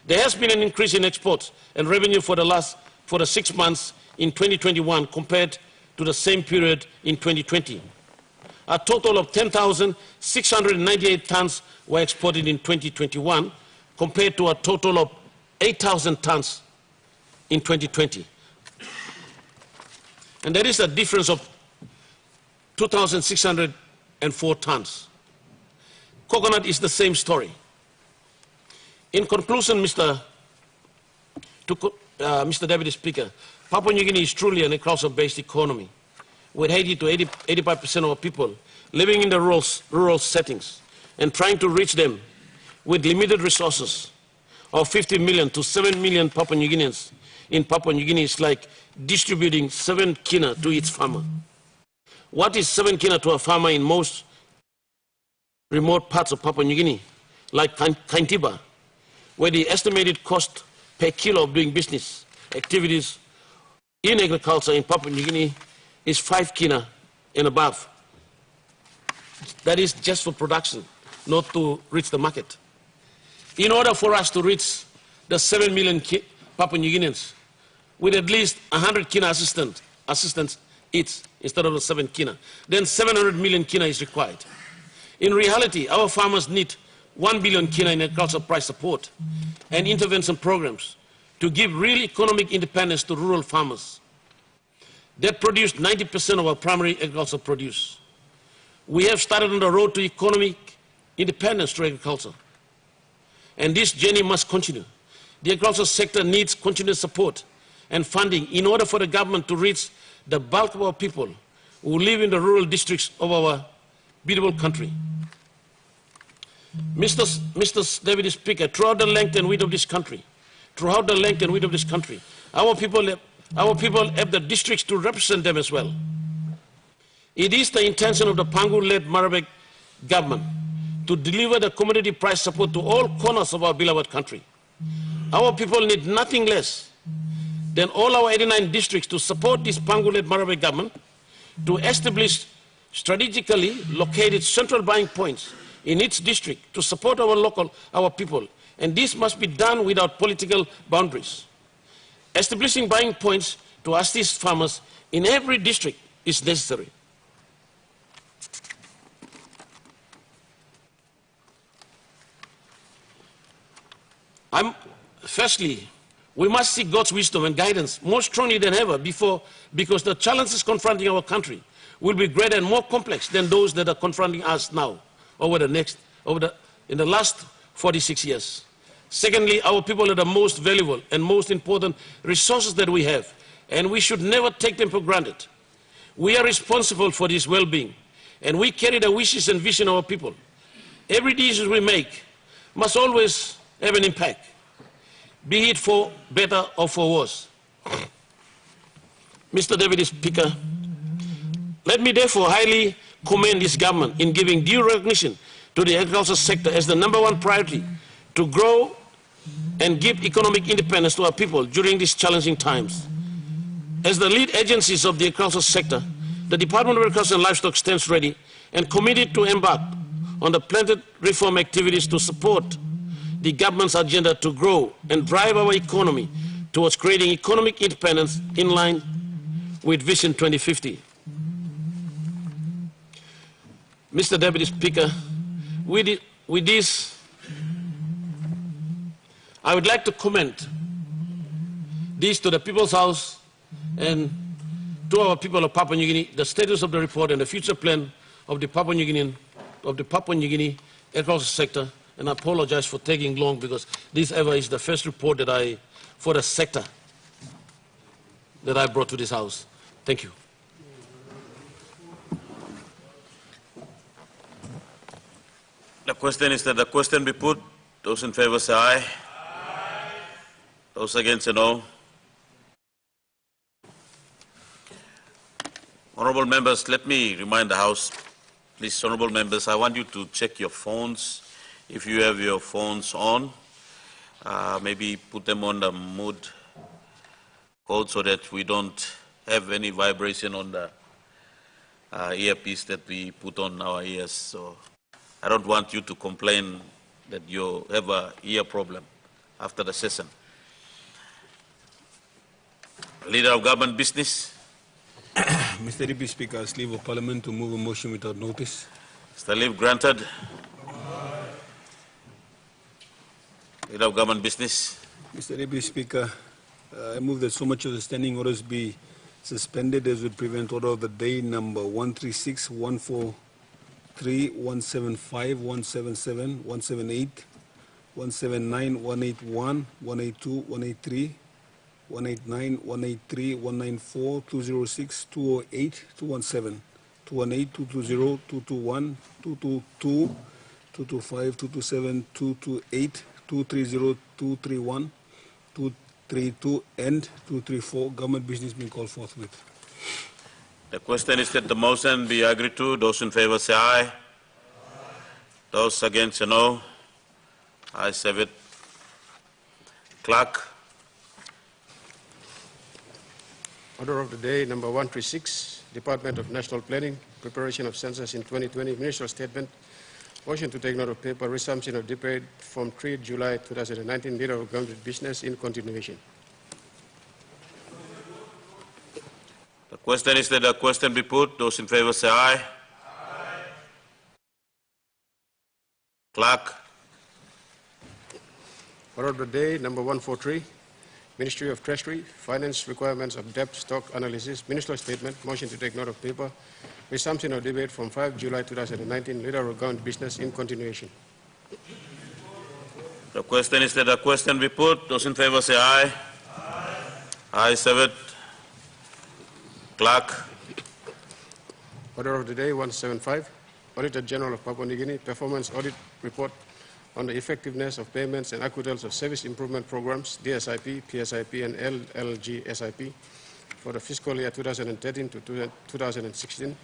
there has been an increase in exports and revenue for the 6 months in 2021 compared to the same period in 2020. A total of 10,698 tons were exported in 2021 compared to a total of 8,000 tons in 2020. And there is a difference of 2,604 tons. Coconut is the same story. In conclusion, Mr. Deputy Speaker, Papua New Guinea is truly an agriculture-based economy, with 80 to 85% of our people living in the rural settings and trying to reach them with limited resources of 50 million to 7 million Papua New Guineans in Papua New Guinea is like distributing 7 kina to each farmer. What is 7 kina to a farmer in most remote parts of Papua New Guinea, like Kaintiba, where the estimated cost per kilo of doing business activities in agriculture in Papua New Guinea is 5 kina and above. That is just for production, not to reach the market. In order for us to reach the 7 million Papua New Guineans with at least 100 kina assistance each instead of the 7 kina, then 700 million kina is required. In reality, our farmers need 1 billion kina in agricultural price support and intervention programs to give real economic independence to rural farmers that produce 90% of our primary agricultural produce. We have started on the road to economic independence through agriculture, and this journey must continue. The agricultural sector needs continued support and funding in order for the government to reach the bulk of our people who live in the rural districts of our beautiful country. Mr. Deputy Speaker, throughout the length and width of this country, our people have the districts to represent them as well. It is the intention of the Pangu-led Marabek government to deliver the commodity price support to all corners of our beloved country. Our people need nothing less than all our 89 districts to support this Pangu-led Marabek government to establish strategically located central buying points in each district to support our people, and this must be done without political boundaries. Establishing buying points to assist farmers in every district is necessary. Firstly, we must seek God's wisdom and guidance more strongly than ever before, because the challenges confronting our country will be greater and more complex than those that are confronting us now in the last 46 years. Secondly, our people are the most valuable and most important resources that we have, and we should never take them for granted. We are responsible for this well-being, and we carry the wishes and vision of our people. Every decision we make must always have an impact, be it for better or for worse. Mr. Deputy Speaker, let me therefore highly commend this government in giving due recognition to the agricultural sector as the #1 priority to grow and give economic independence to our people during these challenging times. As the lead agencies of the agricultural sector, the Department of Agriculture and Livestock stands ready and committed to embark on the planned reform activities to support the government's agenda to grow and drive our economy towards creating economic independence in line with Vision 2050. Mr. Deputy Speaker, with this, I would like to comment this to the People's House and to our people of Papua New Guinea, the status of the report and the future plan of the Papua New Guinea agricultural sector. And I apologize for taking long, because this ever is the first report that for the sector that I brought to this House. Thank you. The question is that the question be put. Those in favor say aye. Aye. Those against say no. Honorable members, let me remind the House, please, honorable members, I want you to check your phones. If you have your phones on, maybe put them on the mood code so that we don't have any vibration on the earpiece that we put on our ears. So I don't want you to complain that you have an ear problem after the session. Leader of Government Business. Mr. Deputy Speaker, as Leave of Parliament to move a motion without notice. Is the leave granted? Leader of Government Business. Mr. Deputy Speaker, I move that so much of the standing orders be suspended as would prevent order of the day number 136, 143, 175, 177, 178, 179, 181, 182, 183, 189, 183, 194, 206, 208, 217, 218, 220, 221, 222, 225, 227, 228, 230, 231, 232, and 234. Government business being called forthwith. The question is that the motion be agreed to. Those in favor say aye. Aye. Those against say no. Ayes have it. Clerk. Order of the day number 136, Department of National Planning, preparation of census in 2020, ministerial statement. Motion to take note of paper, resumption of debate from 3 July 2019, leader of government business in continuation. The question is that the question be put. Those in favor say aye. Aye. Clerk. Order of the day number 143, Ministry of Treasury, finance requirements of debt stock analysis, ministerial statement. Motion to take note of paper, resumption of debate from 5 July 2019, leader of government business in continuation. The question is that the question be put. Those in favor say aye. Aye. Ayes have it. Clerk. Order of the day 175, Auditor General of Papua New Guinea, performance audit report on the effectiveness of payments and acquittals of service improvement programs, DSIP, PSIP, and LLG-SIP for the fiscal year 2013 to 2016.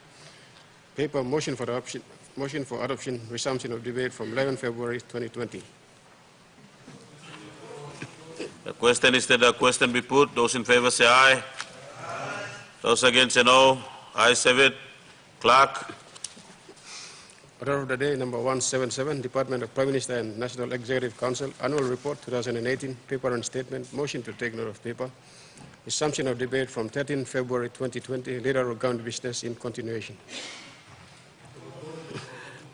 Paper, motion for adoption, resumption of debate from 11 February 2020. The question is that the question be put. Those in favor say aye. Aye. Those against say no. Ayes have it. Clerk. Order of the day number 177, Department of Prime Minister and National Executive Council, Annual Report 2018, paper and statement. Motion to take note of paper. Resumption of debate from 13 February 2020, leader of government business in continuation.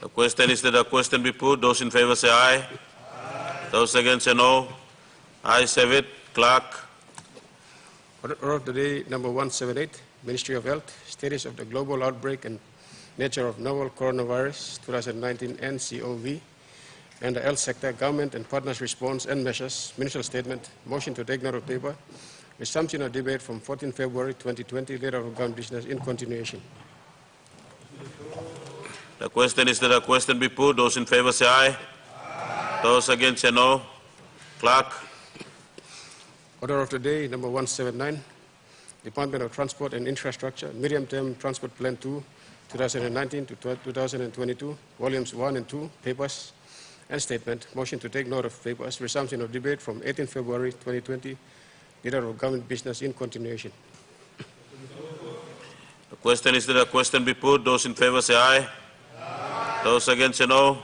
The question is that the question be put. Those in favor say aye. Aye. Those against say no. Ayes have it. Clerk. Order of the day number 178, Ministry of Health, status of the global outbreak and nature of novel coronavirus 2019 NCOV, and the health sector, government and partners response and measures. Ministerial statement, motion to take note of paper, resumption of debate from 14 February 2020, leader of government business in continuation. The question is that a question be put. Those in favor say aye. Aye. Those against say no. Clerk. Order of the day number 179, Department of Transport and Infrastructure, Medium-Term Transport Plan 2, 2019 to 2022, Volumes 1 and 2, papers and statement. Motion to take note of papers. Resumption of debate from 18 February 2020, leader of government business in continuation. The question is that a question be put. Those in favor say aye. Aye. Those against say no.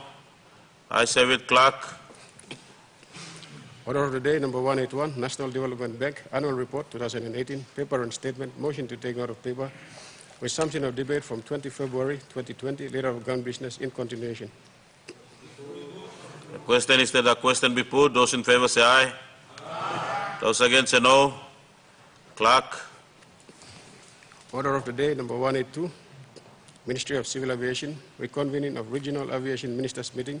Ayes have it. Clerk. Order of the day number 181, National Development Bank Annual Report 2018, paper and statement. Motion to take note of paper. Resumption of debate from 20 February 2020, leader of government business in continuation. The question is that a question be put. Those in favor say aye. Aye. Those against say no. Clerk. Order of the day number 182, Ministry of Civil Aviation, reconvening of Regional Aviation Ministers Meeting.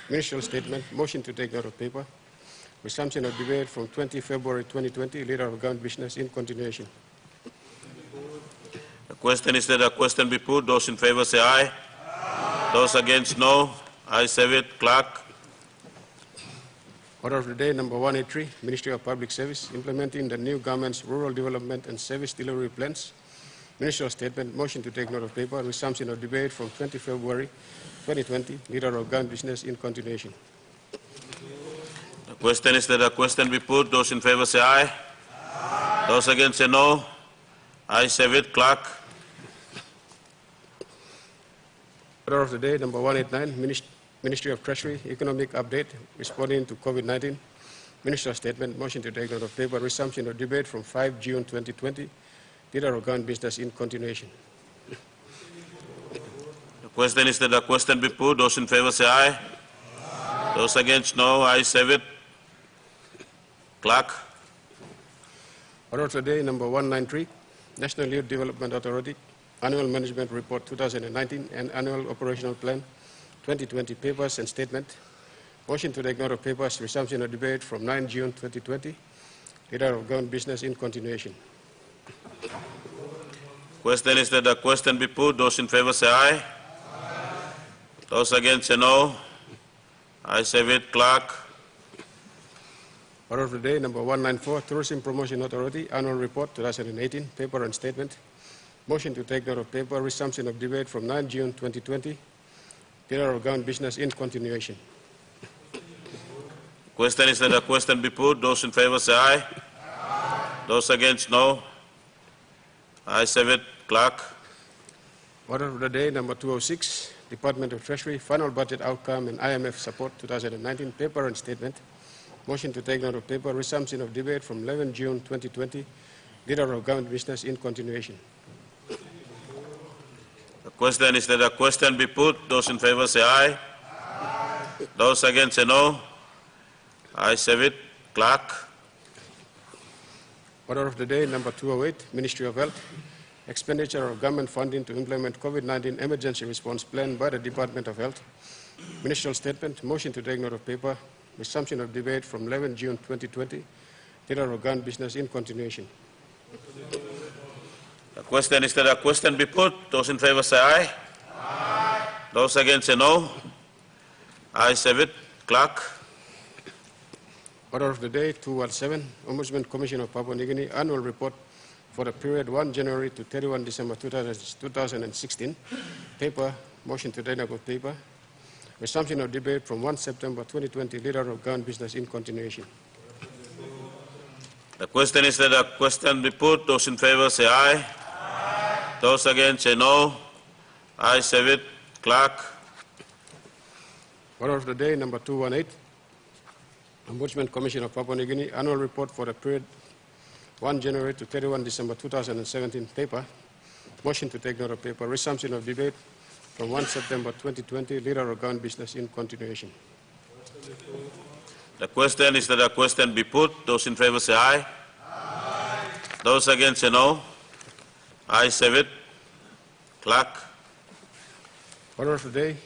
Ministerial statement. Motion to take note of paper. Resumption of debate from 20 February 2020, leader of government business in continuation. The question is that a question be put. Those in favor say aye. Aye. Those against no. Ayes have it. Clerk. Order of the day number 183, Ministry of Public Service, implementing the new government's rural development and service delivery plans. Ministerial statement. Motion to take note of paper. Resumption of debate from 20 February 2020, leader of government business in continuation. The question is that a question be put. Those in favor say aye. Aye. Those against say no. Ayes have it. Clerk. Order of the day number 189, Ministry of Treasury, economic update, responding to COVID-19. Ministerial statement. Motion to take note of paper. Resumption of debate from 5 June 2020, leader of government business in continuation. The question is that a question be put. Those in favor say aye. Aye. Those against no. Ayes have it. Clerk. Order of the day number 193, National Youth Development Authority, Annual Management Report 2019 and Annual Operational Plan 2020, papers and statement. Motion to take note of papers. Resumption of debate from 9 June 2020, leader of government business in continuation. Question is that a question be put. Those in favor say aye. Aye. Those against say no. Ayes have it. Clerk. Order of the day number 194, Tourism Promotion Authority, Annual Report 2018, paper and statement. Motion to take note of paper. Resumption of debate from 9 June 2020, leader of government business in continuation. Question is that a question be put. Those in favor say aye. Aye. Those against no. Ayes have it. Clerk. Order of the day number 206, Department of Treasury, final budget outcome and IMF support 2019, paper and statement. Motion to take note of paper. Resumption of debate from 11 June 2020, leader of government business in continuation. The question is that a question be put. Those in favor say aye. Aye. Those against say no. Ayes have it. Clerk. Order of the day number 208, Ministry of Health, expenditure of government funding to implement COVID-19 emergency response plan by the Department of Health. Ministerial statement. Motion to take note of paper. Resumption of debate from 11 June 2020, leader of government business in continuation. The question is that a question be put. Those in favor say aye. Aye. Those against say no. Ayes have it. Clerk. Order of the day 217, Ombudsman Commission of Papua New Guinea, annual report for the period 1 January to 31 December 2016. Paper. Motion to take note of paper. Resumption of debate from 1 September 2020, leader of government business in continuation. The question is that a question be put. Those in favor say aye. Aye. Those against say no. Ayes have it. Clerk. Order of the day number 218, Ombudsman Commission of Papua New Guinea, annual report for the period 1 January to 31 December 2017. Paper. Motion to take note of paper. Resumption of debate from 1 September 2020, leader of government business in continuation. The question is that the question be put. Those in favor say aye. Aye. Those against say no. Ayes have it. Clerk. Order of the day,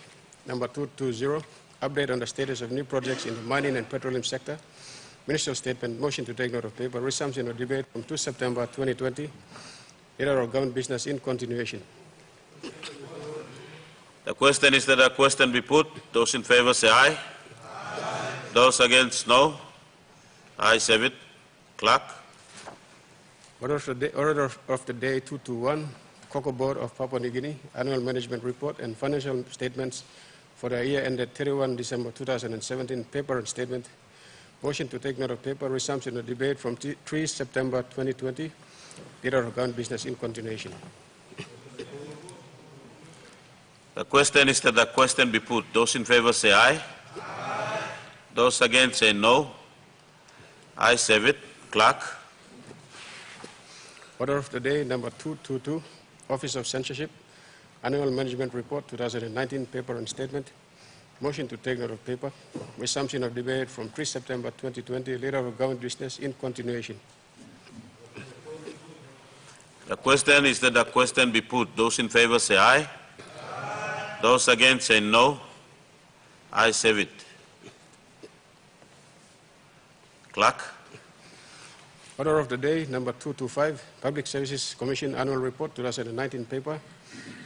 number 220, update on the status of new projects in the mining and petroleum sector. Ministerial statement, motion to take note of paper, resumption of debate from 2 September 2020. Leader of government business in continuation. The question is that the question be put. Those in favor say aye. Aye. Those against no. Ayes have it. Clerk. Order of the day 221, Cocoa Board of Papua New Guinea, annual management report and financial statements for the year ended 31 December 2017, paper and statement. Motion to take note of paper, resumption of debate from 3 September 2020. Leader of government business in continuation. The question is that the question be put. Those in favor say aye. Aye. Those against say no. Ayes have it. Clerk. Order of the day, number 222, Office of Censorship, Annual Management Report 2019, paper and statement. Motion to take note of paper. Resumption of debate from 3 September 2020. Leader of government business in continuation. The question is that the question be put. Those in favor say aye. Aye. Those against say no. Ayes have it. Clerk. Order of the day, number 225, Public Services Commission Annual Report 2019, paper.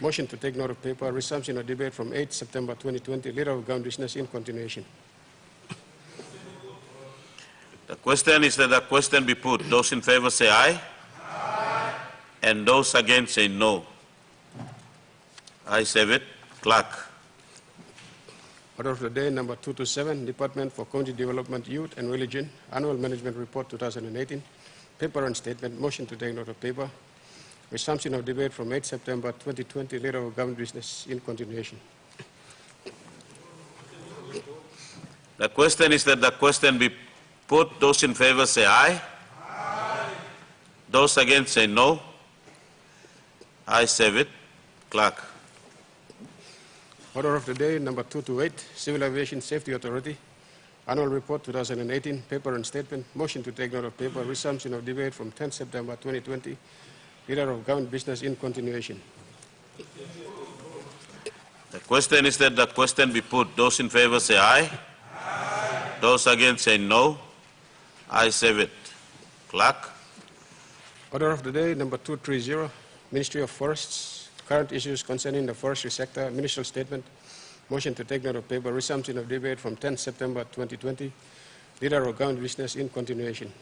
Motion to take note of paper. Resumption of debate from 8 September 2020. Leader of government business in continuation. The question is that the question be put. Those in favor say aye. Aye. And those against say no. Ayes have it. Clerk. Order of the day, number 227, Department for Community Development, Youth and Religion, Annual Management Report 2018, paper and statement. Motion to take note of paper. Resumption of debate from 8 September 2020. Leader of government business in continuation. The question is that the question be put. Those in favor say aye. Aye. Those against say no. Ayes have it. Clerk. Order of the day, number 228, Civil Aviation Safety Authority, Annual Report 2018, paper and statement. Motion to take note of paper. Resumption of debate from 10 September 2020. Leader of government business in continuation. The question is that the question be put. Those in favor say aye. Aye. Those against say no. Ayes have it. Clerk. Order of the day, number 230, Ministry of Forests, current issues concerning the forestry sector, ministerial statement. Motion to take note of paper. Resumption of debate from 10 September 2020. Leader of government business in continuation.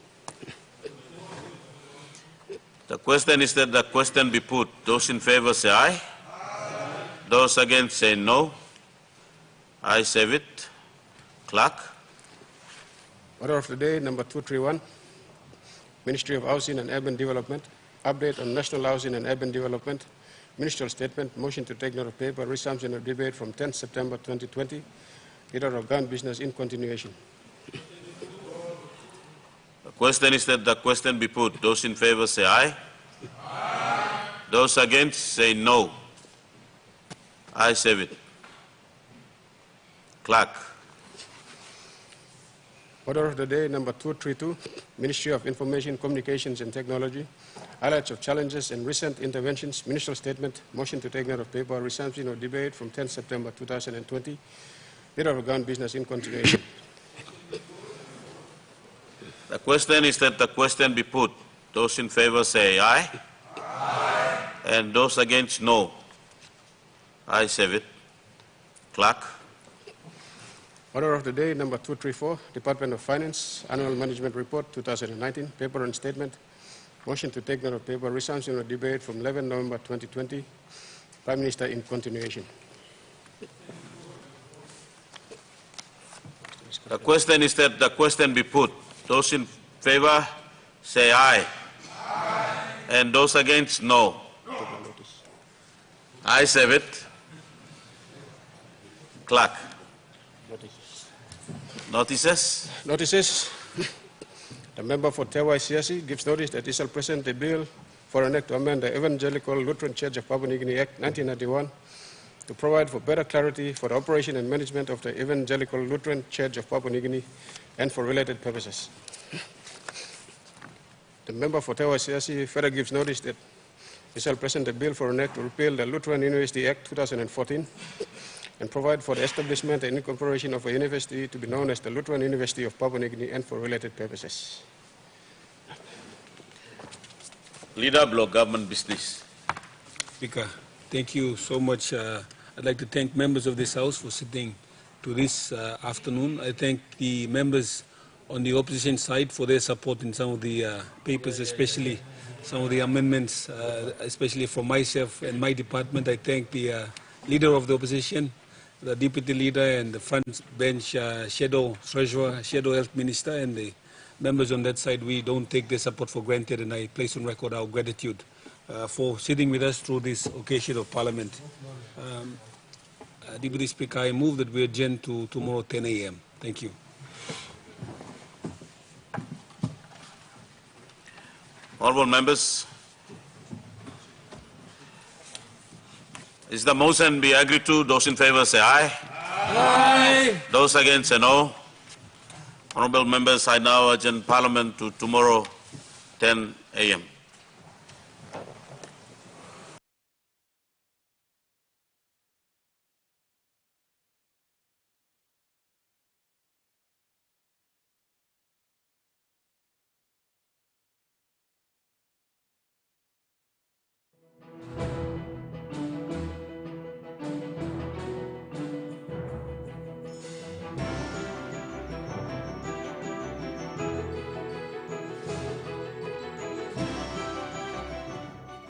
The question is that the question be put. Those in favor say aye. Aye. Those against say no. Ayes have it. Clerk. Order of the day, number 231, Ministry of Housing and Urban Development, update on national housing and urban development. Ministerial statement. Motion to take note of paper. Resumption of debate from 10 September 2020. Leader of government business in continuation. The question is that the question be put. Those in favor say aye. Aye. Those against say no. Ayes have it. Clerk. Order of the day, number 232, Ministry of Information, Communications and Technology, highlights of challenges and recent interventions. Ministerial statement. Motion to take note of paper. Resumption of debate from 10 September 2020. Leader of government business in continuation. The question is that the question be put. Those in favor say aye. Aye. And those against no. Ayes have it. Clerk. Order of the day, number 234, Department of Finance, Annual Management Report 2019, paper and statement. Motion to take note of paper. Resumption of debate from 11 November 2020. Prime Minister in continuation. The question is that the question be put. Those in favor say aye. Aye. And those against no. Ayes have it. Clerk. Notices. Notices. The member for Tewai Siasi gives notice that he shall present a bill for an act to amend the Evangelical Lutheran Church of Papua New Guinea Act 1991 to provide for better clarity for the operation and management of the Evangelical Lutheran Church of Papua New Guinea and for related purposes. The member for Tewa Siasi further gives notice that he shall present a bill for an act to repeal the Lutheran University Act 2014 and provide for the establishment and incorporation of a university to be known as the Lutheran University of Papua New Guinea and for related purposes. Leader, Block Government Business. Speaker, thank you so much. I'd like to thank members of this House for sitting to this afternoon. I thank the members on the opposition side for their support in some of the papers, especially some of the amendments, especially from myself and my department. I thank the leader of the opposition, the deputy leader, and the front bench shadow treasurer, shadow health minister, and the members on that side. We don't take their support for granted, and I place on record our gratitude for sitting with us through this occasion of Parliament. Deputy Speaker, I move that we adjourn to tomorrow 10 a.m. Thank you. Honourable members, is the motion be agreed to? Those in favour say aye. Aye. Those against say no. Honourable members, I now adjourn Parliament to tomorrow 10 a.m.